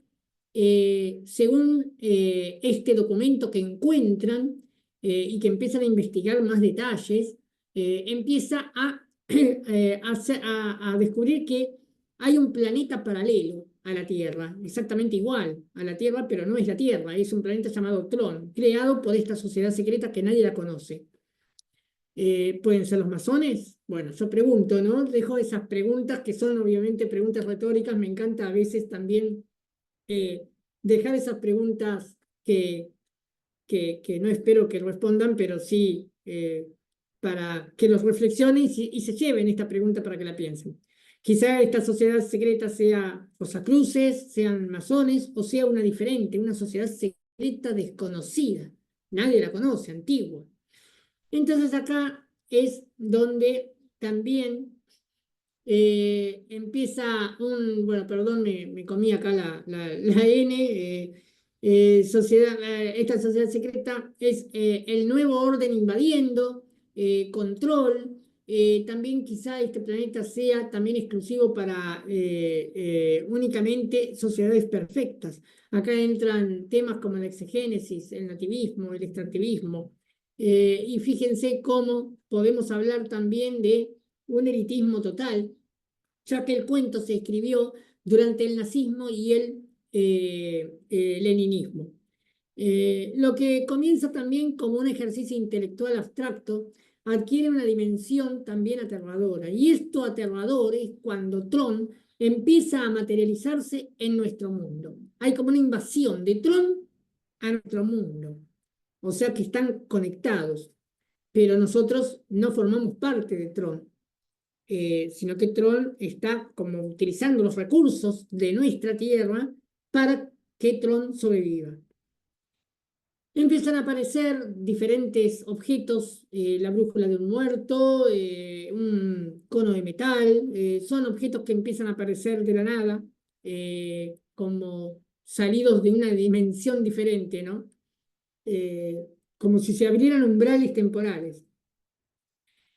según este documento que encuentran y que empiezan a investigar más detalles, empieza a descubrir que hay un planeta paralelo a la Tierra, exactamente igual a la Tierra, pero no es la Tierra, es un planeta llamado Tron, creado por esta sociedad secreta que nadie la conoce. ¿Pueden ser los masones? Bueno, yo pregunto, ¿no? Dejo esas preguntas que son obviamente preguntas retóricas, me encanta a veces también dejar esas preguntas que no espero que respondan, pero sí para que los reflexionen y se lleven esta pregunta para que la piensen. Quizá esta sociedad secreta sea Rosacruces, sean masones o sea una diferente, una sociedad secreta desconocida. Nadie la conoce, antigua. Entonces acá es donde también empieza bueno, perdón, me comí acá la N, esta sociedad secreta es el nuevo orden invadiendo, control, también quizá este planeta sea también exclusivo para únicamente sociedades perfectas. Acá entran temas como la exegénesis, el nativismo, el extractivismo, y fíjense cómo podemos hablar también de un elitismo total, ya que el cuento se escribió durante el nazismo y el leninismo. Lo que comienza también como un ejercicio intelectual abstracto adquiere una dimensión también aterradora. Y esto aterrador es cuando Tron empieza a materializarse en nuestro mundo. Hay como una invasión de Tron a nuestro mundo. O sea que están conectados, pero nosotros no formamos parte de Tron. Sino que Tron está como utilizando los recursos de nuestra Tierra para que Tron sobreviva. Empiezan a aparecer diferentes objetos, la brújula de un muerto, un cono de metal, son objetos que empiezan a aparecer de la nada, como salidos de una dimensión diferente, ¿no? Como si se abrieran umbrales temporales.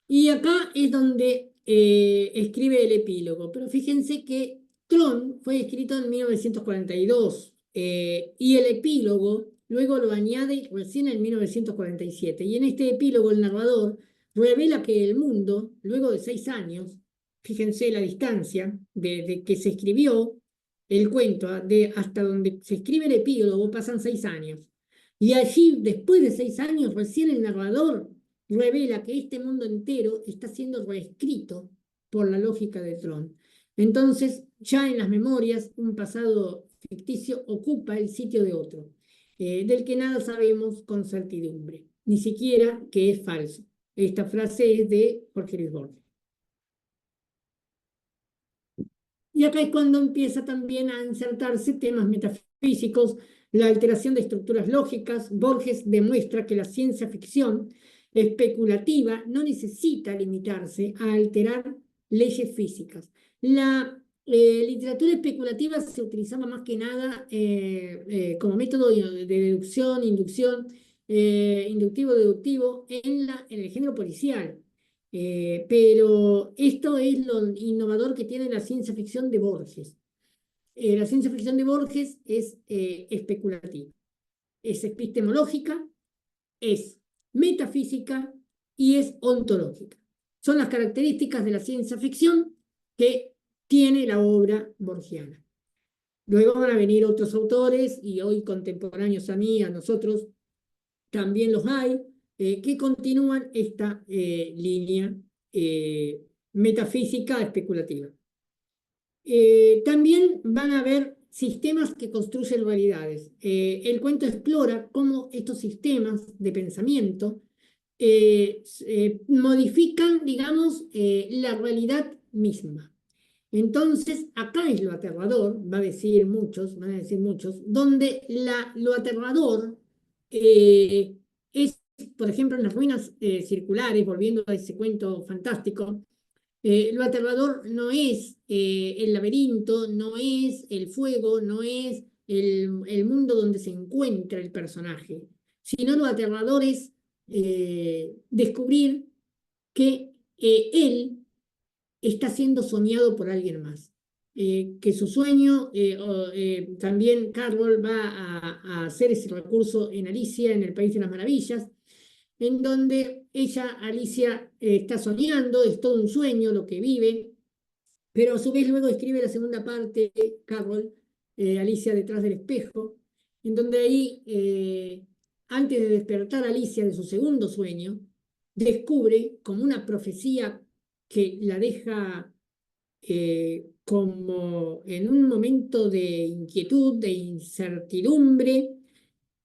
Y acá es donde escribe el epílogo. Pero fíjense que Tron fue escrito en 1942 y el epílogo luego lo añade recién en 1947. Y en este epílogo el narrador revela que el mundo, luego de 6 años, fíjense la distancia de que se escribió el cuento hasta donde se escribe el epílogo, pasan 6 años. Y allí, después de 6 años, recién el narrador revela que este mundo entero está siendo reescrito por la lógica de Tron. Entonces, ya en las memorias, un pasado ficticio ocupa el sitio de otro, del que nada sabemos con certidumbre, ni siquiera que es falso. Esta frase es de Jorge Luis Borges. Y acá es cuando empieza también a insertarse temas metafísicos, la alteración de estructuras lógicas. Borges demuestra que la ciencia ficción especulativa no necesita limitarse a alterar leyes físicas. La literatura especulativa se utilizaba más que nada como método de deducción, inducción, inductivo-deductivo en el género policial. Pero esto es lo innovador que tiene la ciencia ficción de Borges. La ciencia ficción de Borges es especulativa, es epistemológica, es metafísica y es ontológica. Son las características de la ciencia ficción que tiene la obra borgiana. Luego van a venir otros autores, y hoy contemporáneos a mí, a nosotros, también los hay, que continúan esta línea metafísica especulativa. También van a haber sistemas que construyen realidades. El cuento explora cómo estos sistemas de pensamiento modifican, digamos, la realidad misma. Entonces, acá es lo aterrador, van a decir muchos, donde lo aterrador es, por ejemplo, en las ruinas circulares, volviendo a ese cuento fantástico, lo aterrador no es el laberinto, no es el fuego, no es el mundo donde se encuentra el personaje, sino lo aterrador es descubrir que él está siendo soñado por alguien más. Que su sueño, también Carroll va a hacer ese recurso en Alicia, en el País de las Maravillas, en donde ella, Alicia, está soñando, es todo un sueño lo que vive, pero a su vez luego escribe la segunda parte, Carroll, Alicia detrás del espejo, en donde ahí, antes de despertar Alicia de su segundo sueño, descubre como una profecía que la deja como en un momento de inquietud, de incertidumbre,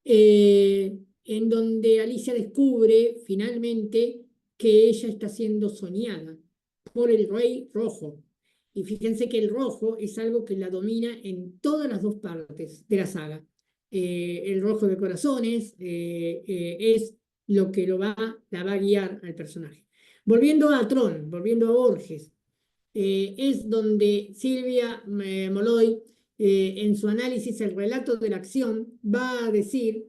en donde Alicia descubre finalmente que ella está siendo soñada por el Rey Rojo. Y fíjense que el rojo es algo que la domina en todas las dos partes de la saga. El rojo de corazones es lo que la va a guiar al personaje. Volviendo a Tron, volviendo a Borges, es donde Silvia Molloy, en su análisis El relato de la acción, va a decir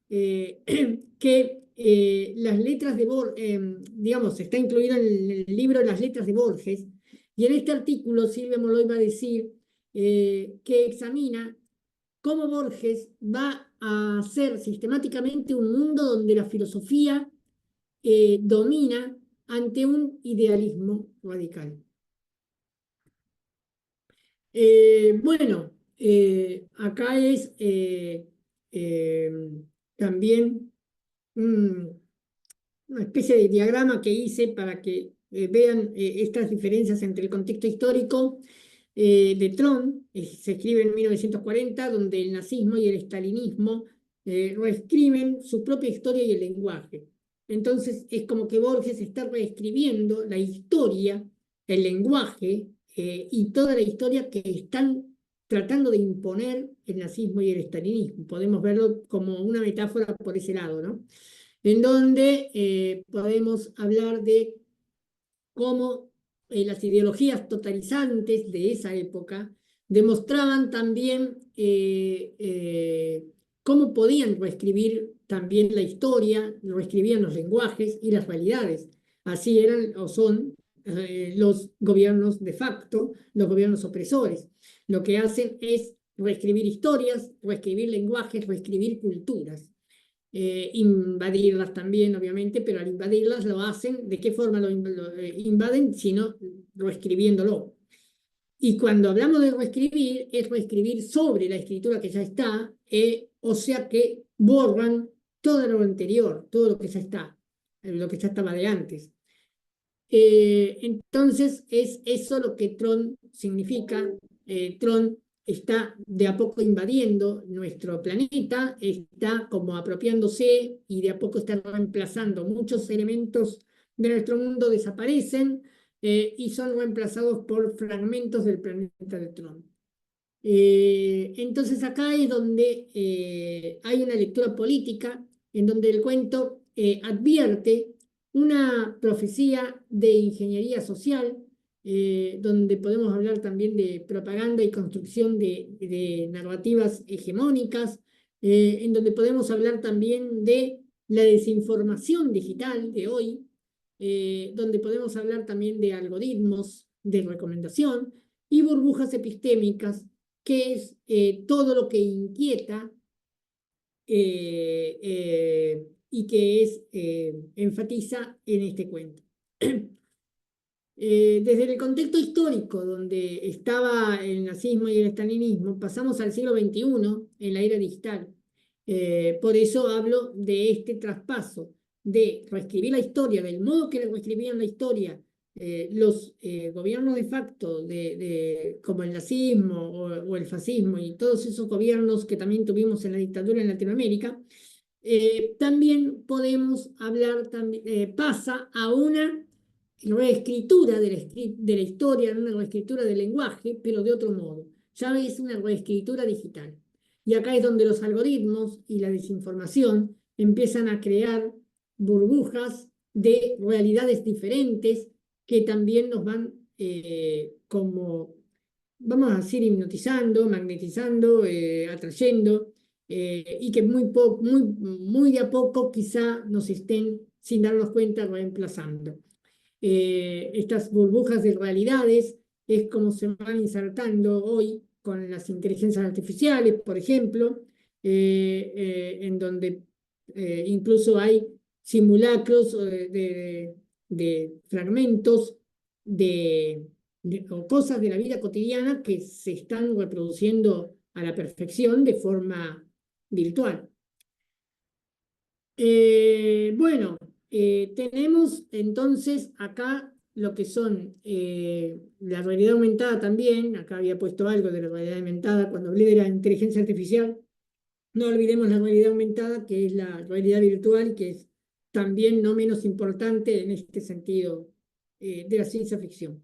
que las letras de Borges, digamos, está incluido en el libro Las letras de Borges, y en este artículo Silvia Molloy va a decir que examina cómo Borges va a hacer sistemáticamente un mundo donde la filosofía domina ante un idealismo radical. Bueno, acá es también una especie de diagrama que hice para que vean estas diferencias entre el contexto histórico de Tron, se escribe en 1940, donde el nazismo y el estalinismo reescriben su propia historia y el lenguaje. Entonces es como que Borges está reescribiendo la historia, el lenguaje y toda la historia que están tratando de imponer el nazismo y el estalinismo. Podemos verlo como una metáfora por ese lado, ¿no? En donde podemos hablar de cómo las ideologías totalizantes de esa época demostraban también cómo podían reescribir también la historia, reescribían los lenguajes y las realidades. Así eran o son los gobiernos de facto, los gobiernos opresores. Lo que hacen es reescribir historias, reescribir lenguajes, reescribir culturas. Invadirlas también, obviamente, pero al invadirlas lo hacen, ¿de qué forma lo invaden? Sino reescribiéndolo. Y cuando hablamos de reescribir, es reescribir sobre la escritura que ya está, o sea que borran todo lo anterior, todo lo que ya está, lo que ya estaba de antes. Entonces es eso lo que Tron significa. Tron está de a poco invadiendo nuestro planeta, está como apropiándose y de a poco está reemplazando. Muchos elementos de nuestro mundo desaparecen y son reemplazados por fragmentos del planeta de Tron. Entonces acá es donde hay una lectura política en donde el cuento advierte una profecía de ingeniería social, donde podemos hablar también de propaganda y construcción de narrativas hegemónicas, en donde podemos hablar también de la desinformación digital de hoy, donde podemos hablar también de algoritmos de recomendación y burbujas epistémicas, que es todo lo que inquieta y que enfatiza en este cuento. Desde el contexto histórico donde estaba el nazismo y el estalinismo, pasamos al siglo XXI, en la era digital. Por eso hablo de este traspaso, de reescribir la historia, del modo que reescribían la historia los gobiernos de facto, como el nazismo o el fascismo y todos esos gobiernos que también tuvimos en la dictadura en Latinoamérica. También podemos hablar, pasa a una reescritura de la historia, una reescritura del lenguaje, pero de otro modo. Ya es una reescritura digital. Y acá es donde los algoritmos y la desinformación empiezan a crear burbujas de realidades diferentes que también nos van como, vamos a decir, hipnotizando, magnetizando, atrayendo, y que muy de a poco quizá nos estén, sin darnos cuenta, reemplazando. Estas burbujas de realidades es como se van insertando hoy con las inteligencias artificiales, por ejemplo, en donde incluso hay simulacros de fragmentos o cosas de la vida cotidiana que se están reproduciendo a la perfección de forma virtual. Bueno, tenemos entonces acá lo que son la realidad aumentada también. Acá había puesto algo de la realidad aumentada cuando hablé de la inteligencia artificial. No olvidemos la realidad aumentada, que es la realidad virtual, que es también no menos importante en este sentido de la ciencia ficción.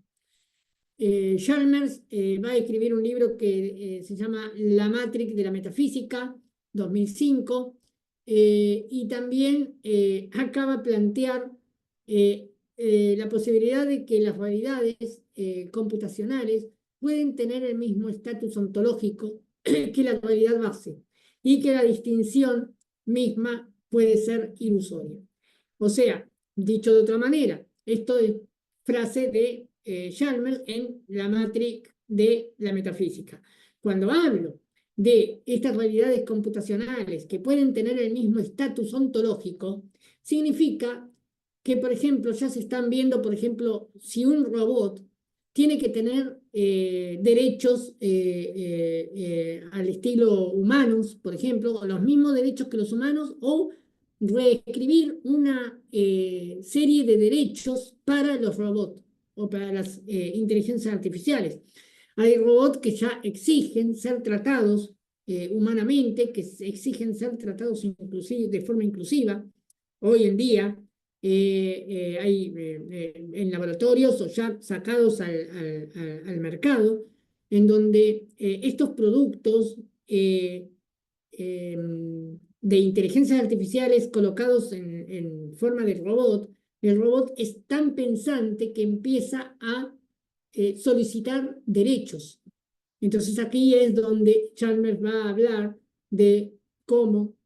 Chalmers va a escribir un libro que se llama La Matrix de la Metafísica, 2005, y también acaba de plantear la posibilidad de que las realidades computacionales pueden tener el mismo estatus ontológico que la realidad base, y que la distinción misma puede ser ilusoria. O sea, dicho de otra manera, esto es frase de Chalmers en la Matrix de la metafísica. Cuando hablo de estas realidades computacionales que pueden tener el mismo estatus ontológico, significa que, por ejemplo, ya se están viendo, por ejemplo, si un robot tiene que tener derechos al estilo humanos, por ejemplo, o los mismos derechos que los humanos, o reescribir una serie de derechos para los robots o para las inteligencias artificiales. Hay robots que ya exigen ser tratados humanamente, que exigen ser tratados de forma inclusiva. Hoy en día hay en laboratorios o ya sacados al mercado, en donde estos productos de inteligencias artificiales colocados en forma de robot, el robot es tan pensante que empieza a solicitar derechos. Entonces aquí es donde Chalmers va a hablar de cómo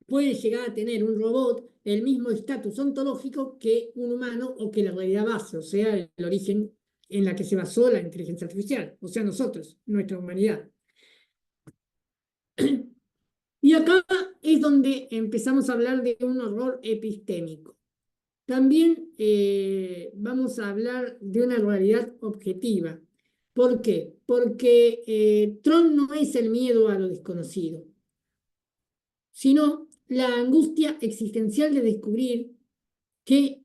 puede llegar a tener un robot el mismo estatus ontológico que un humano o que la realidad base, o sea, el origen en la que se basó la inteligencia artificial, o sea, nosotros, nuestra humanidad. Y acá es donde empezamos a hablar de un horror epistémico. También vamos a hablar de una realidad objetiva. ¿Por qué? Porque Tron no es el miedo a lo desconocido, sino la angustia existencial de descubrir que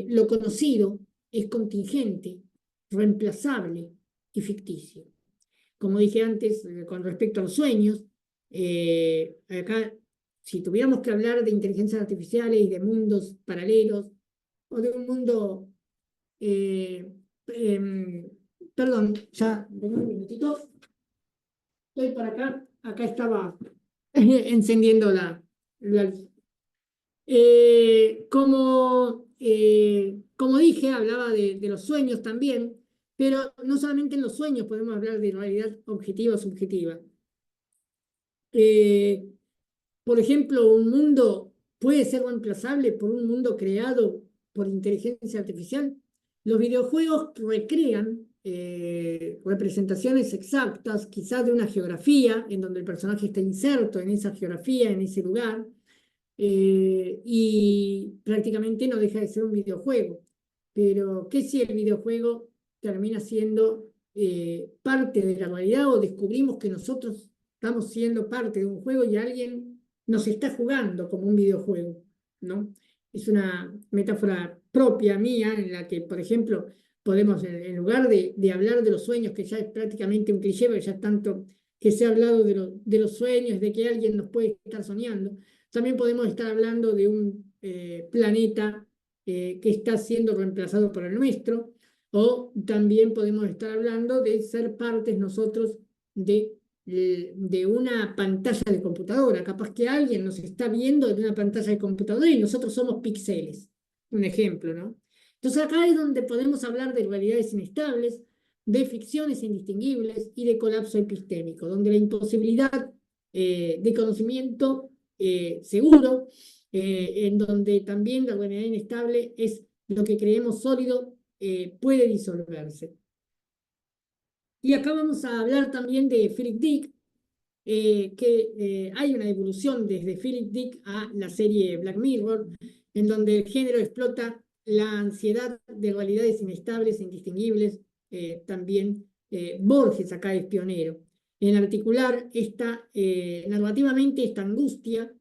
lo conocido es contingente, reemplazable y ficticio. Como dije antes, con respecto a los sueños, acá, si tuviéramos que hablar de inteligencias artificiales y de mundos paralelos, o de un mundo, em, perdón, ya, un minutito, estoy para acá estaba encendiendo la luz. Como dije, hablaba de los sueños también, pero no solamente en los sueños podemos hablar de realidad objetiva o subjetiva. Por ejemplo, un mundo puede ser reemplazable por un mundo creado por inteligencia artificial. Los videojuegos recrean representaciones exactas, quizás de una geografía, en donde el personaje está inserto en esa geografía, en ese lugar, y prácticamente no deja de ser un videojuego. Pero, ¿qué si el videojuego termina siendo parte de la realidad o descubrimos que nosotros estamos siendo parte de un juego y alguien nos está jugando como un videojuego, ¿no? Es una metáfora propia mía en la que, por ejemplo, podemos, en lugar de hablar de los sueños, que ya es prácticamente un cliché, porque ya tanto que se ha hablado de los sueños, de que alguien nos puede estar soñando, también podemos estar hablando de un planeta que está siendo reemplazado por el nuestro, o también podemos estar hablando de ser partes nosotros de una pantalla de computadora. Capaz que alguien nos está viendo de una pantalla de computadora y nosotros somos píxeles. Un ejemplo, ¿no? Entonces acá es donde podemos hablar de realidades inestables, de ficciones indistinguibles y de colapso epistémico, donde la imposibilidad de conocimiento seguro, en donde también la realidad inestable es lo que creemos sólido, puede disolverse. Y acá vamos a hablar también de Philip Dick, que hay una evolución desde Philip Dick a la serie Black Mirror, en donde el género explota la ansiedad de realidades inestables e indistinguibles. También Borges acá es pionero en articular narrativamente esta angustia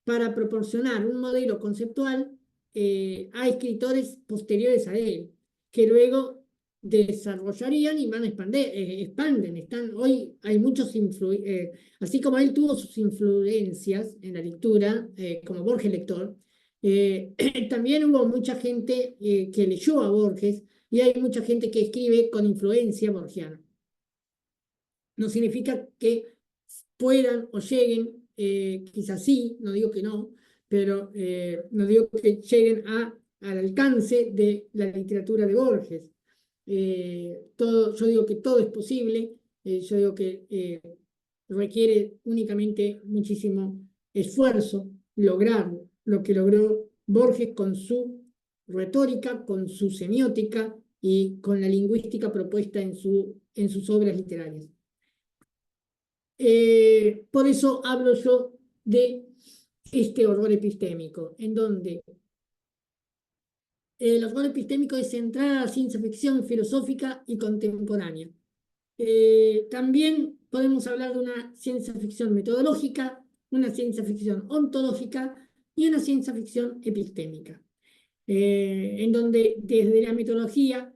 para proporcionar un modelo conceptual a escritores posteriores a él, que luego desarrollarían y van a expanden. Hoy hay muchos así como él tuvo sus influencias en la lectura, como Borges lector, también hubo mucha gente que leyó a Borges y hay mucha gente que escribe con influencia borgiana. No significa que puedan o lleguen, quizás sí, no digo que no, pero no digo que lleguen al alcance de la literatura de Borges. Yo digo que todo es posible, yo digo que requiere únicamente muchísimo esfuerzo lograr lo que logró Borges con su retórica, con su semiótica y con la lingüística propuesta en sus obras literarias. Por eso hablo yo de este horror epistémico, en donde el horror epistémico es centrar a la ciencia ficción filosófica y contemporánea. También podemos hablar de una ciencia ficción metodológica, una ciencia ficción ontológica y una ciencia ficción epistémica, en donde desde la metodología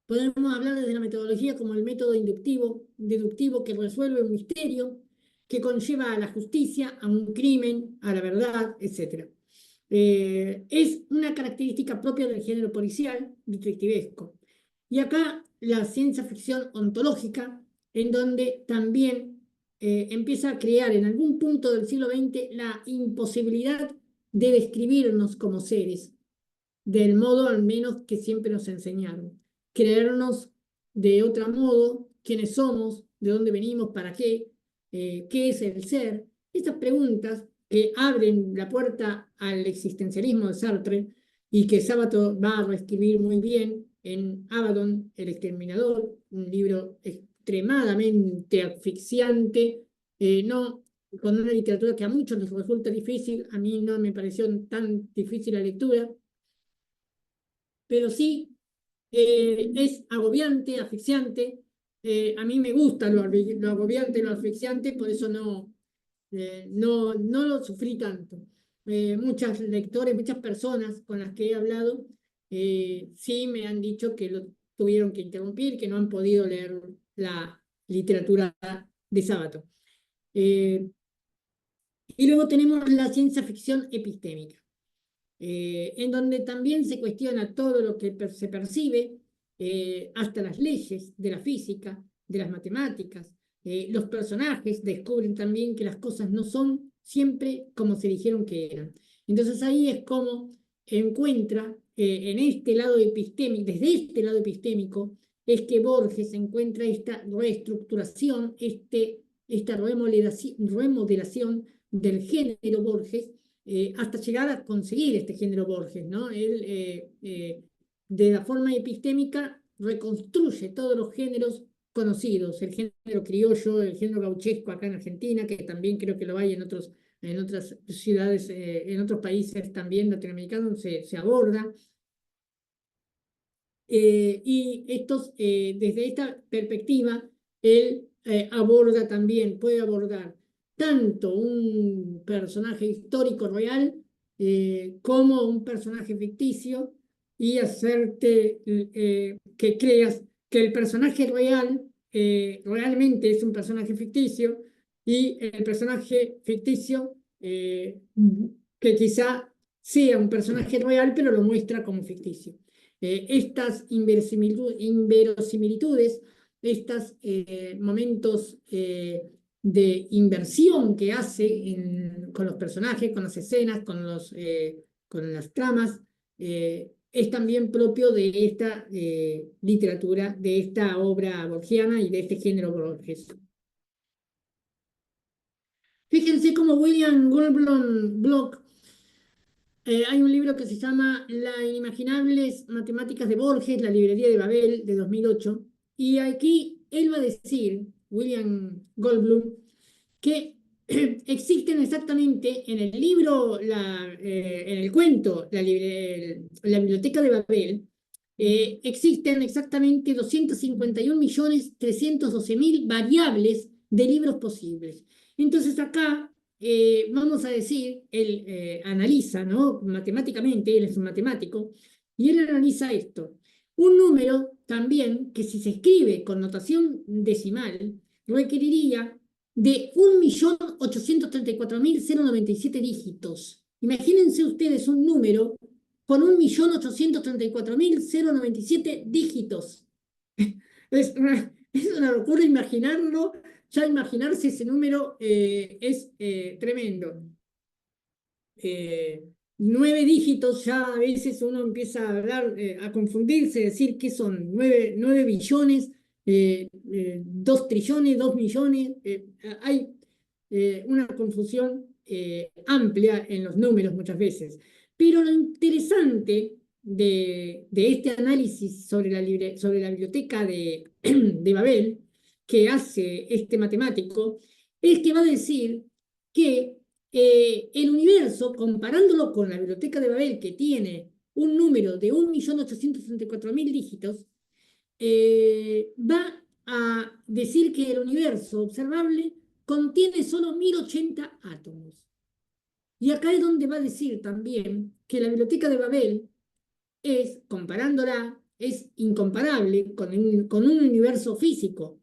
podemos hablar desde la metodología como el método inductivo, deductivo que resuelve un misterio, que conlleva a la justicia, a un crimen, a la verdad, etc. Es una característica propia del género policial, detectivesco. Y acá la ciencia ficción ontológica, en donde también empieza a crear en algún punto del siglo XX la imposibilidad de describirnos como seres, del modo al menos que siempre nos enseñaron. Creernos de otro modo, quiénes somos, de dónde venimos, para qué es el ser. Estas preguntas que abren la puerta al existencialismo de Sartre y que Sábato va a reescribir muy bien en Abaddon, el exterminador, un libro extremadamente asfixiante, no, con una literatura que a muchos les resulta difícil, a mí no me pareció tan difícil la lectura, pero sí es agobiante, asfixiante. A mí me gusta lo agobiante, lo asfixiante, por eso no lo sufrí tanto. Muchos lectores, muchas personas con las que he hablado, sí me han dicho que lo tuvieron que interrumpir, que no han podido leer la literatura de Sábato. Y luego tenemos la ciencia ficción epistémica, en donde también se cuestiona todo lo que se percibe, hasta las leyes de la física, de las matemáticas. Los personajes descubren también que las cosas no son siempre como se dijeron que eran. Entonces ahí es como encuentra, en este lado epistémico, desde este lado epistémico, es que Borges encuentra esta reestructuración, esta remodelación del género Borges, hasta llegar a conseguir este género Borges, ¿no? Él, de la forma epistémica, reconstruye todos los géneros conocidos, el género criollo, el género gauchesco acá en Argentina, que también creo que lo hay en otras ciudades, en otros países también latinoamericanos se aborda. Y desde esta perspectiva, él puede abordar tanto un personaje histórico real como un personaje ficticio y hacerte que creas que el personaje real realmente es un personaje ficticio y el personaje ficticio que quizá sea un personaje real pero lo muestra como ficticio. Estas inverosimilitudes, estos momentos de inversión que hace con los personajes, con las escenas, con las tramas, es también propio de esta literatura, de esta obra borgiana y de este género Borges. Fíjense cómo William Goldblum Block, hay un libro que se llama Las inimaginables matemáticas de Borges, la librería de Babel, de 2008, y aquí él va a decir, William Goldblum, que existen exactamente en el libro, en el cuento, la biblioteca de Babel, existen exactamente 251.312.000 variables de libros posibles. Entonces acá vamos a decir, él analiza, ¿no? Matemáticamente, él es un matemático, y él analiza esto. Un número también que si se escribe con notación decimal requeriría de 1.834.097 dígitos. Imagínense ustedes un número con 1.834.097 dígitos. Es una locura imaginarlo. Ya imaginarse ese número es tremendo. 9 dígitos, ya a veces uno empieza a hablar, a confundirse, decir que son 9 billones, 2 trillones, 2 millones. Hay una confusión amplia en los números muchas veces. Pero lo interesante de este análisis sobre la biblioteca de Babel que hace este matemático es que va a decir que el universo, comparándolo con la biblioteca de Babel, que tiene un número de 1.864.000 dígitos, va a decir que el universo observable contiene solo 1080 átomos. Y acá es donde va a decir también que la biblioteca de Babel es, comparándola, es incomparable con un universo físico.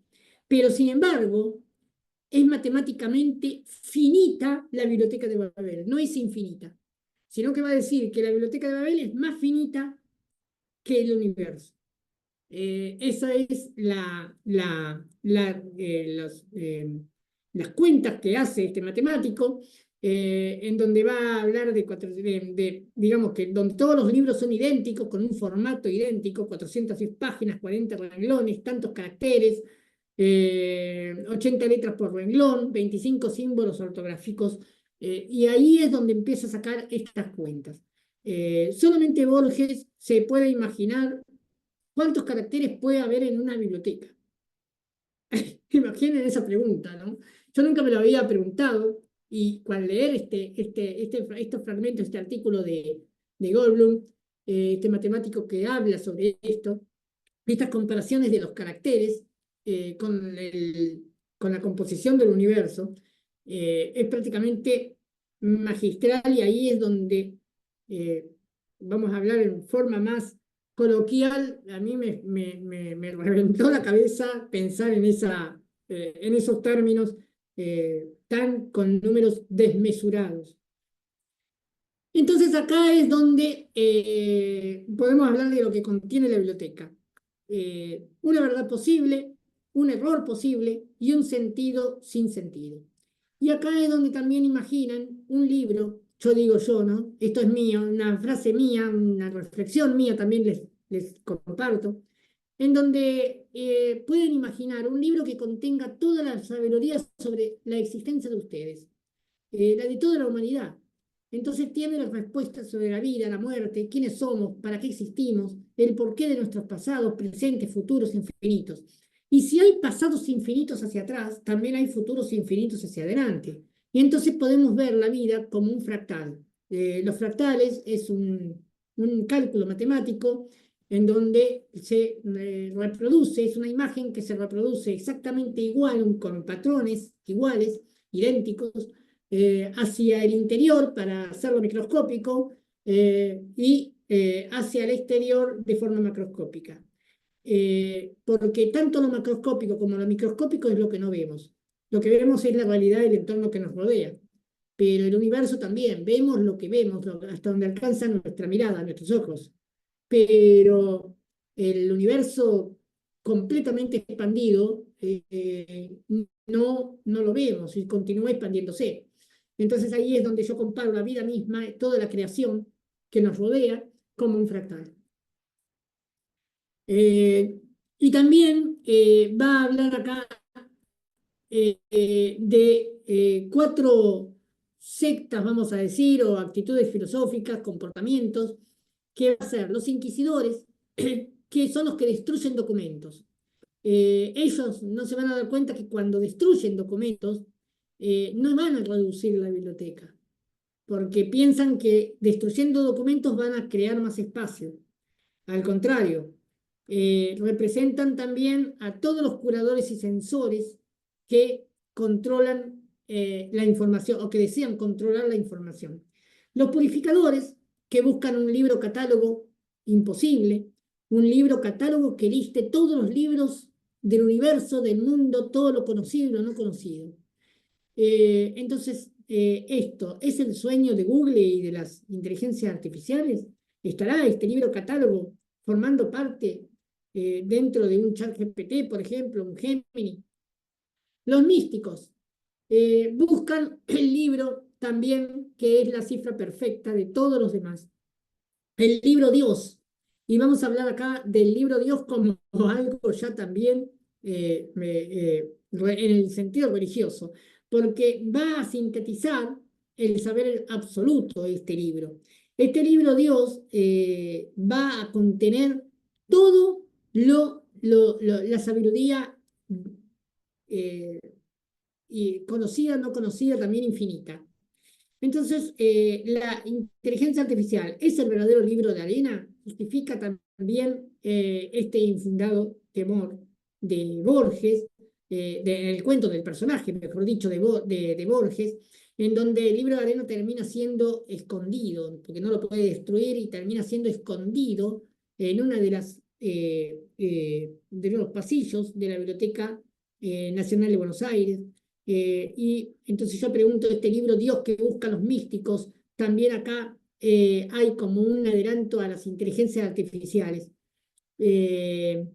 Pero sin embargo, es matemáticamente finita la biblioteca de Babel, no es infinita, sino que va a decir que la biblioteca de Babel es más finita que el universo. Esa es las cuentas que hace este matemático, en donde va a hablar digamos que donde todos los libros son idénticos, con un formato idéntico, 410 páginas, 40 renglones, tantos caracteres, 80 letras por renglón, 25 símbolos ortográficos, y ahí es donde empieza a sacar estas cuentas. Solamente Borges se puede imaginar cuántos caracteres puede haber en una biblioteca. Imaginen esa pregunta, ¿no? Yo nunca me lo había preguntado, y al leer estos fragmentos, este artículo de Goldblum, este matemático que habla sobre esto, estas comparaciones de los caracteres con la composición del universo, es prácticamente magistral, y ahí es donde vamos a hablar en forma más coloquial. A mí me reventó la cabeza pensar en esos términos con números desmesurados. Entonces acá es donde podemos hablar de lo que contiene la biblioteca. Una verdad posible, un error posible y un sentido sin sentido. Y acá es donde también imaginan un libro, yo, ¿no? Esto es mío, una frase mía, una reflexión mía, también les comparto, en donde pueden imaginar un libro que contenga toda la sabiduría sobre la existencia de ustedes, la de toda la humanidad. Entonces tiene las respuestas sobre la vida, la muerte, quiénes somos, para qué existimos, el porqué de nuestros pasados, presentes, futuros, infinitos. Y si hay pasados infinitos hacia atrás, también hay futuros infinitos hacia adelante. Y entonces podemos ver la vida como un fractal. Los fractales es un cálculo matemático en donde se reproduce, es una imagen que se reproduce exactamente igual, con patrones iguales, idénticos, hacia el interior para hacerlo microscópico, y hacia el exterior de forma macroscópica. Porque tanto lo macroscópico como lo microscópico es lo que no vemos. Lo que vemos es la realidad del entorno que nos rodea. Pero el universo también, vemos lo que vemos, hasta donde alcanza nuestra mirada, nuestros ojos. Pero el universo completamente expandido no lo vemos y continúa expandiéndose. Entonces ahí es donde yo comparo la vida misma, toda la creación que nos rodea, como un fractal. Y también va a hablar acá de 4 sectas, vamos a decir, o actitudes filosóficas, comportamientos, que van a ser los inquisidores, que son los que destruyen documentos. Ellos no se van a dar cuenta que cuando destruyen documentos, no van a reducir la biblioteca, porque piensan que destruyendo documentos van a crear más espacio. Al contrario, representan también a todos los curadores y censores que controlan la información, o que desean controlar la información. Los purificadores, que buscan un libro catálogo imposible, un libro catálogo que liste todos los libros del universo, del mundo, todo lo conocido y lo no conocido. Entonces, esto es el sueño de Google y de las inteligencias artificiales. ¿Estará este libro catálogo formando parte dentro de un ChatGPT, por ejemplo, un Gemini? Los místicos buscan el libro también que es la cifra perfecta de todos los demás, el libro Dios. Y vamos a hablar acá del libro Dios como algo ya también en el sentido religioso, porque va a sintetizar el saber absoluto de este libro. Este libro, Dios, va a contener todo la sabiduría eh, y conocida, no conocida, también infinita. Entonces, la inteligencia artificial es el verdadero libro de arena, justifica también este infundado temor de Borges, del cuento del personaje, mejor dicho, de Borges, en donde el libro de arena termina siendo escondido, porque no lo puede destruir y termina siendo escondido en una de los pasillos de la Biblioteca Nacional de Buenos Aires. Y entonces yo pregunto, este libro, Dios que busca a los místicos, también acá hay como un adelanto a las inteligencias artificiales, eh,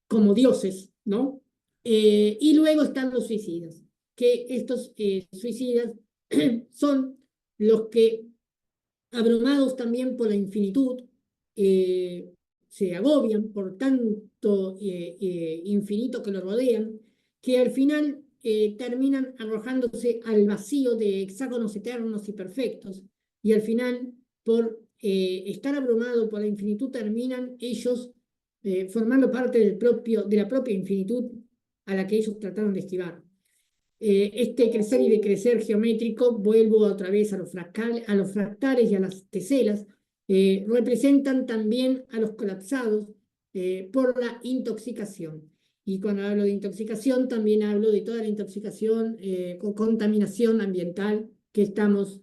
como dioses, ¿no? Y luego están los suicidas, que estos suicidas son los que, abrumados también por la infinitud, se agobian por tanto infinito que lo rodean, que al final terminan arrojándose al vacío de hexágonos eternos y perfectos, y al final, por estar abrumados por la infinitud, terminan ellos formando parte de la propia infinitud a la que ellos trataron de esquivar. Este crecer y decrecer geométrico, vuelvo otra vez a los fractales y a las teselas, representan también a los colapsados por la intoxicación. Y cuando hablo de intoxicación, también hablo de toda la intoxicación con contaminación ambiental que estamos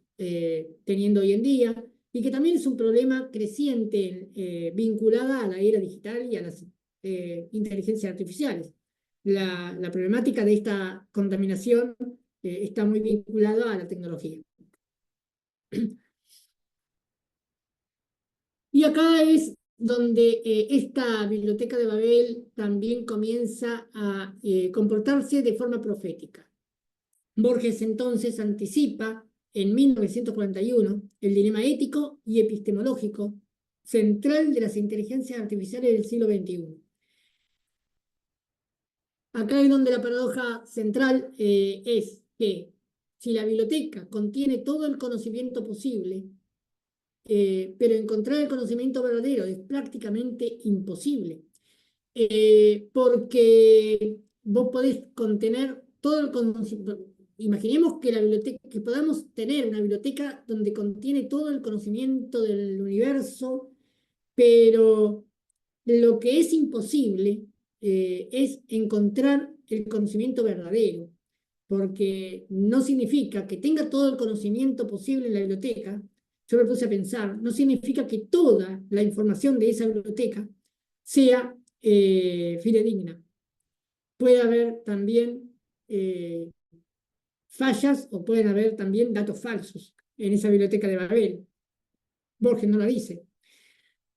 teniendo hoy en día, y que también es un problema creciente vinculada a la era digital y a las inteligencias artificiales. La problemática de esta contaminación está muy vinculada a la tecnología. Y acá es donde esta biblioteca de Babel también comienza a comportarse de forma profética. Borges entonces anticipa en 1941 el dilema ético y epistemológico central de las inteligencias artificiales del siglo XXI. Acá es donde la paradoja central es que si la biblioteca contiene todo el conocimiento posible, pero encontrar el conocimiento verdadero es prácticamente imposible, porque vos podés contener todo el conocimiento. Imaginemos que que podamos tener una biblioteca donde contiene todo el conocimiento del universo, pero lo que es imposible es encontrar el conocimiento verdadero, porque no significa que tenga todo el conocimiento posible en la biblioteca. Yo me puse a pensar, no significa que toda la información de esa biblioteca sea fidedigna. Puede haber también fallas, o pueden haber también datos falsos en esa biblioteca de Babel. Borges no lo dice.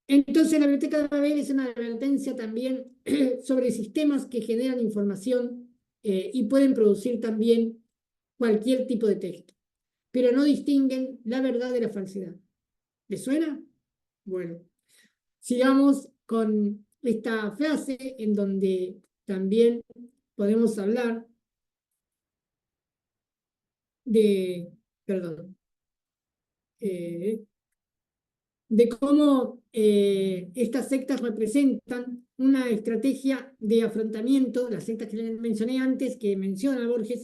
Entonces, la biblioteca de Babel es una advertencia también sobre sistemas que generan información y pueden producir también cualquier tipo de texto, pero no distinguen la verdad de la falsedad. ¿Les suena? Bueno, sigamos con esta frase en donde también podemos hablar perdón, de cómo estas sectas representan una estrategia de afrontamiento, las sectas que les mencioné antes, que menciona Borges,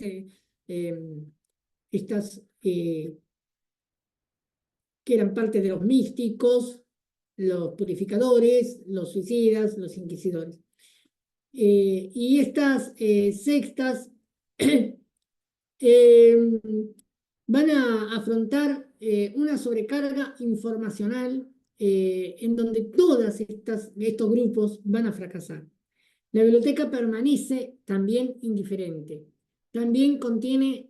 estas que eran parte de los místicos, los purificadores, los suicidas, los inquisidores. Y estas sectas van a afrontar una sobrecarga informacional en donde todos estos grupos van a fracasar. La biblioteca permanece también indiferente. También contiene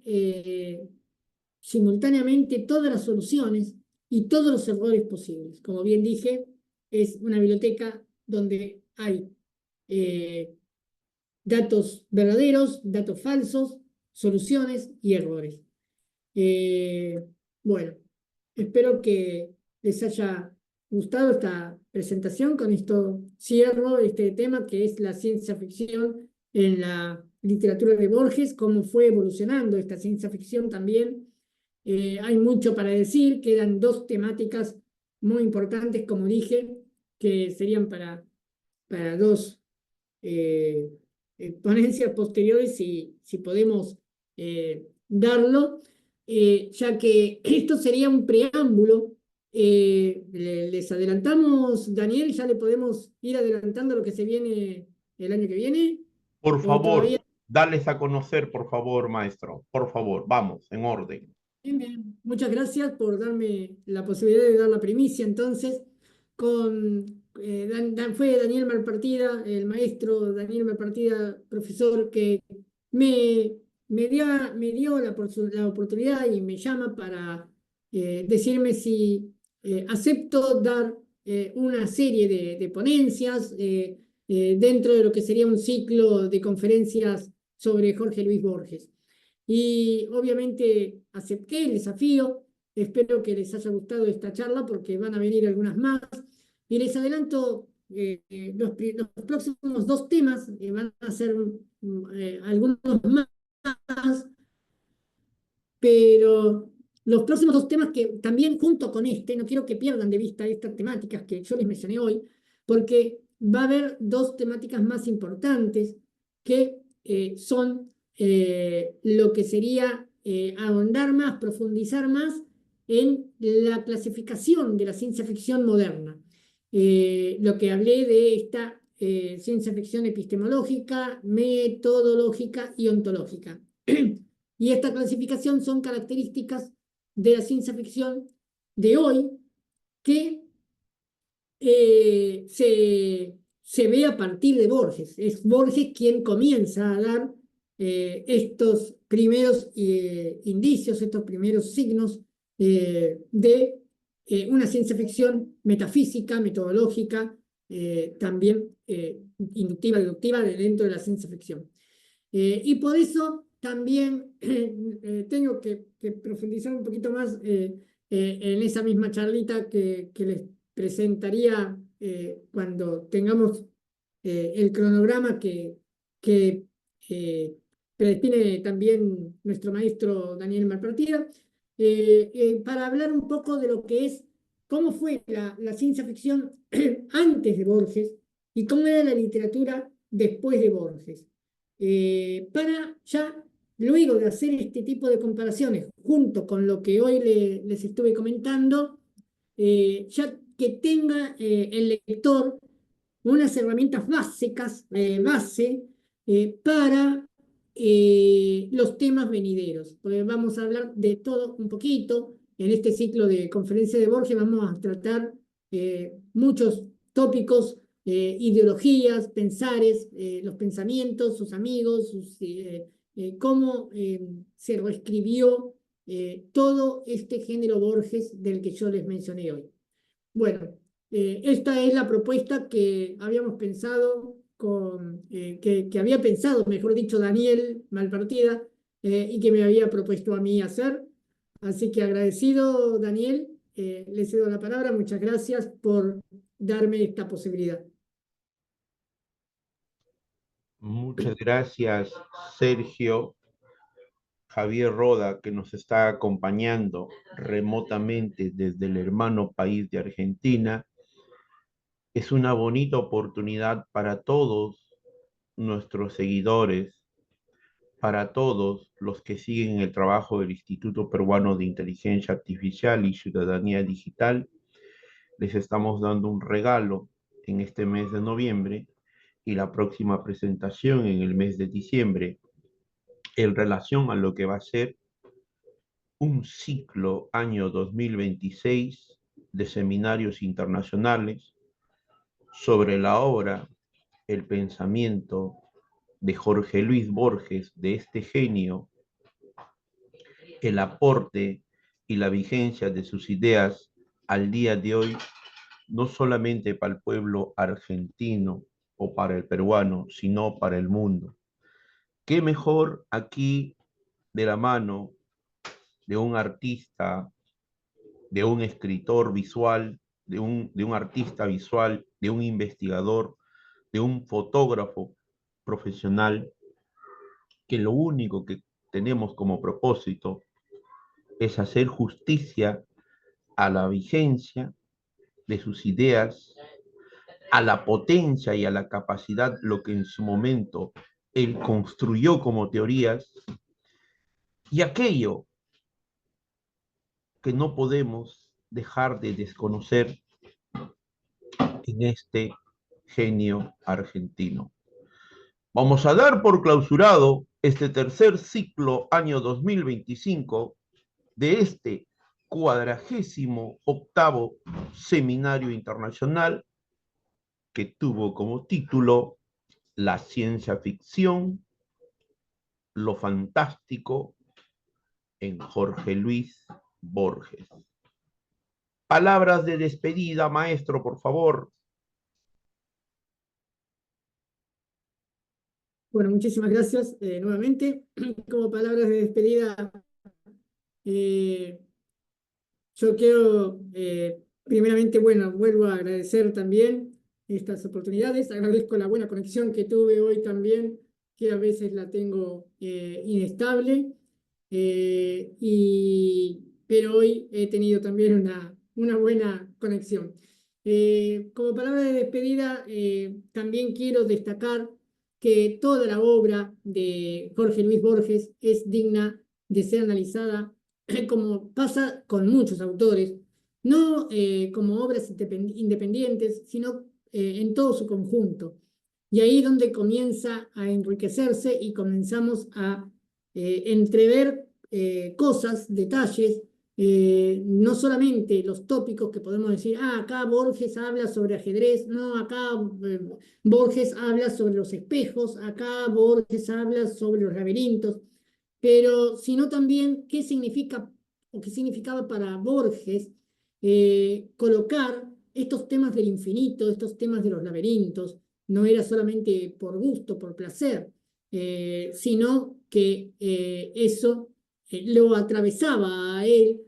simultáneamente todas las soluciones y todos los errores posibles. Como bien dije, es una biblioteca donde hay datos verdaderos, datos falsos, soluciones y errores. Bueno, espero que les haya gustado esta presentación. Con esto cierro este tema que es la ciencia ficción en la literatura de Borges, cómo fue evolucionando esta ciencia ficción también Hay mucho para decir, quedan dos temáticas muy importantes, como dije, que serían para dos ponencias posteriores, si podemos darlo, ya que esto sería un preámbulo. Les adelantamos, Daniel, ya le podemos ir adelantando lo que se viene el año que viene, Por o todavía. favor, dales a conocer, por favor, maestro. Por favor, vamos, en orden. Bien, bien. Muchas gracias por darme la posibilidad de dar la primicia. Entonces, fue Daniel Malpartida, el maestro Daniel Malpartida, profesor, que me, me dio la oportunidad y me llama para decirme si acepto dar una serie de ponencias dentro de lo que sería un ciclo de conferencias sobre Jorge Luis Borges. Y obviamente acepté el desafío. Espero que les haya gustado esta charla porque van a venir algunas más. Y les adelanto, los próximos dos temas van a ser algunos más, pero los próximos dos temas que también junto con este, no quiero que pierdan de vista estas temáticas que yo les mencioné hoy, porque va a haber dos temáticas más importantes que son lo que sería ahondar más, profundizar más en la clasificación de la ciencia ficción moderna. Lo que hablé de esta ciencia ficción epistemológica, metodológica y ontológica. Y esta clasificación son características de la ciencia ficción de hoy que se ve a partir de Borges. Es Borges quien comienza a dar estos primeros indicios, estos primeros signos de una ciencia ficción metafísica, metodológica, también inductiva, deductiva dentro de la ciencia ficción. Y por eso también tengo que profundizar un poquito más en esa misma charlita que les presentaría cuando tengamos el cronograma que predestine también nuestro maestro Daniel Malpartida, para hablar un poco de lo que es, cómo fue la ciencia ficción antes de Borges y cómo era la literatura después de Borges. Para ya, luego de hacer este tipo de comparaciones, junto con lo que hoy les estuve comentando, ya que tenga el lector unas herramientas básicas, base, para los temas venideros. Porque vamos a hablar de todo un poquito. En este ciclo de conferencia de Borges vamos a tratar muchos tópicos, ideologías, pensares, los pensamientos, sus amigos, cómo se reescribió todo este género Borges del que yo les mencioné hoy. Bueno, esta es la propuesta que habíamos pensado, que había pensado, mejor dicho, Daniel Malpartida, y que me había propuesto a mí hacer. Así que agradecido, Daniel, le cedo la palabra. Muchas gracias por darme esta posibilidad. Muchas gracias, Sergio. Javier Roda, que nos está acompañando remotamente desde el hermano país de Argentina. Es una bonita oportunidad para todos nuestros seguidores, para todos los que siguen el trabajo del Instituto Peruano de Inteligencia Artificial y Ciudadanía Digital. Les estamos dando un regalo en este mes de noviembre y la próxima presentación en el mes de diciembre en relación a lo que va a ser un ciclo año 2026 de seminarios internacionales sobre la obra, el pensamiento de Jorge Luis Borges, de este genio, el aporte y la vigencia de sus ideas al día de hoy, no solamente para el pueblo argentino o para el peruano, sino para el mundo. ¿Qué mejor aquí de la mano de un artista, de un escritor visual, de un artista visual, de un investigador, de un fotógrafo profesional, que lo único que tenemos como propósito es hacer justicia a la vigencia de sus ideas, a la potencia y a la capacidad, lo que en su momento él construyó como teorías, y aquello que no podemos dejar de desconocer en este genio argentino. Vamos a dar por clausurado este tercer ciclo año 2025 de este 48º seminario internacional que tuvo como título La ciencia ficción, lo fantástico en Jorge Luis Borges. Palabras de despedida, maestro, por favor. Bueno, muchísimas gracias nuevamente. Como palabras de despedida, eh, yo quiero, primeramente, bueno, vuelvo a agradecer también estas oportunidades. Agradezco la buena conexión que tuve hoy también, que a veces la tengo inestable. Pero hoy he tenido también una buena conexión. Como palabra de despedida, también quiero destacar que toda la obra de Jorge Luis Borges es digna de ser analizada como pasa con muchos autores, no como obras independientes, sino en todo su conjunto. Y ahí es donde comienza a enriquecerse y comenzamos a entrever cosas, detalles, no solamente los tópicos que podemos decir, acá Borges habla sobre ajedrez, no, acá Borges habla sobre los espejos, acá Borges habla sobre los laberintos, pero sino también qué significa o qué significaba para Borges colocar estos temas del infinito, estos temas de los laberintos, no era solamente por gusto, por placer, sino que eso lo atravesaba a él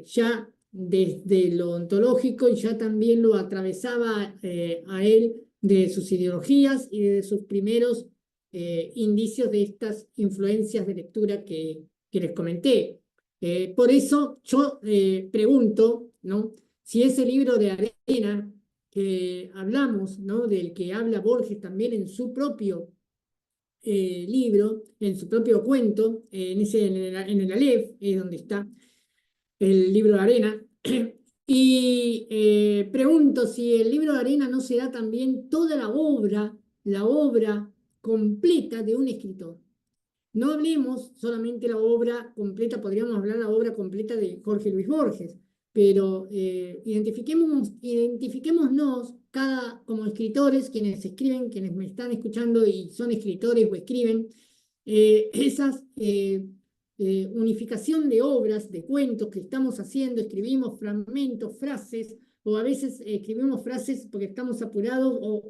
ya desde lo ontológico y ya también lo atravesaba a él de sus ideologías y de sus primeros indicios de estas influencias de lectura que les comenté. Por eso yo pregunto, ¿no? Si ese libro de arena que hablamos, ¿no? Del que habla Borges también en su propio libro, en su propio cuento, en el Aleph, es donde está el libro de arena, y pregunto si el libro de arena no será también toda la obra completa de un escritor. No hablemos solamente la obra completa, podríamos hablar la obra completa de Jorge Luis Borges, pero identifiquémonos cada, como escritores, quienes escriben, quienes me están escuchando y son escritores o escriben, esas unificación de obras, de cuentos que estamos haciendo, escribimos fragmentos, frases, o a veces escribimos frases porque estamos apurados o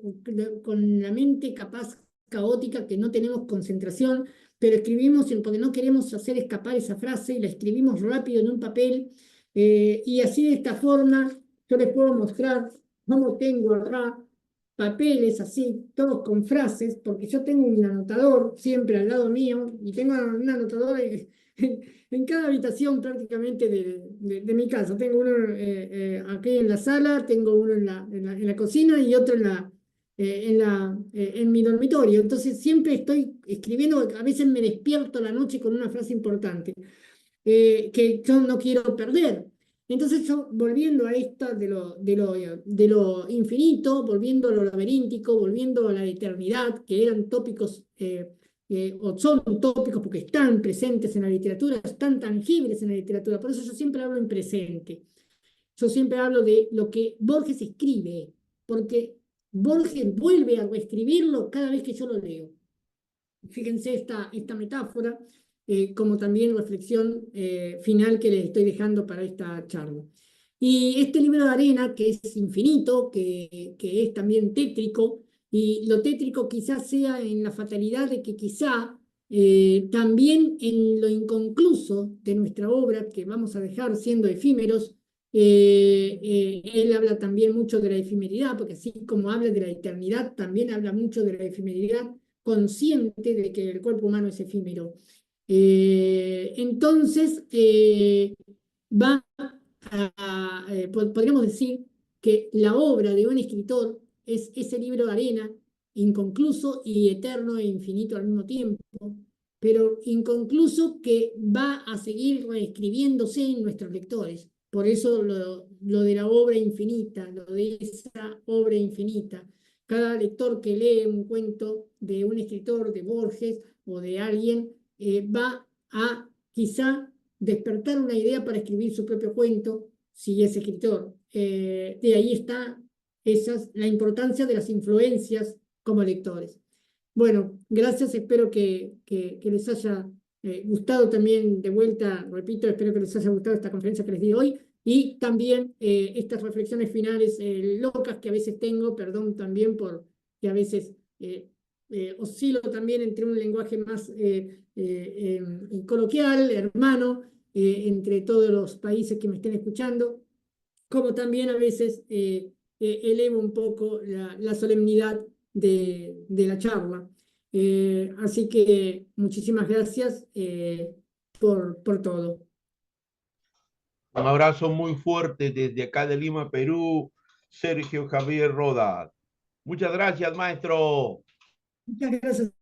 con la mente capaz caótica que no tenemos concentración, pero escribimos porque no queremos hacer escapar esa frase y la escribimos rápido en un papel, y así de esta forma yo les puedo mostrar cómo tengo acá papeles así, todos con frases, porque yo tengo un anotador siempre al lado mío y tengo un anotador en cada habitación prácticamente de mi casa. Tengo uno aquí en la sala, tengo uno en la cocina y otro en mi dormitorio. Entonces siempre estoy escribiendo, a veces me despierto la noche con una frase importante que yo no quiero perder. Entonces yo, volviendo a esto de lo infinito, volviendo a lo laberíntico, volviendo a la eternidad, que eran tópicos, o son tópicos porque están presentes en la literatura, están tangibles en la literatura, por eso yo siempre hablo en presente. Yo siempre hablo de lo que Borges escribe, porque Borges vuelve a reescribirlo cada vez que yo lo leo. Fíjense esta metáfora, como también reflexión final que les estoy dejando para esta charla. Y este libro de arena, que es infinito, que es también tétrico, y lo tétrico quizás sea en la fatalidad de que quizá también en lo inconcluso de nuestra obra, que vamos a dejar siendo efímeros, él habla también mucho de la efemeridad, porque así como habla de la eternidad, también habla mucho de la efemeridad, consciente de que el cuerpo humano es efímero. Entonces, va podríamos decir que la obra de un escritor es ese libro de arena, inconcluso y eterno e infinito al mismo tiempo, pero inconcluso que va a seguir reescribiéndose en nuestros lectores. Por eso lo de la obra infinita, lo de esa obra infinita. Cada lector que lee un cuento de un escritor, de Borges o de alguien, va a quizá despertar una idea para escribir su propio cuento, si es escritor. De ahí está la importancia de las influencias como lectores. Bueno, gracias, espero que les haya gustado también, de vuelta, repito, espero que les haya gustado esta conferencia que les di hoy y también estas reflexiones finales locas que a veces tengo, perdón también por que a veces oscilo también entre un lenguaje más coloquial, hermano, entre todos los países que me estén escuchando, como también a veces elevo un poco la solemnidad de la charla. Así que muchísimas gracias por todo. Un abrazo muy fuerte desde acá de Lima, Perú, Sergio Javier Roda. Muchas gracias, maestro. Muchas gracias.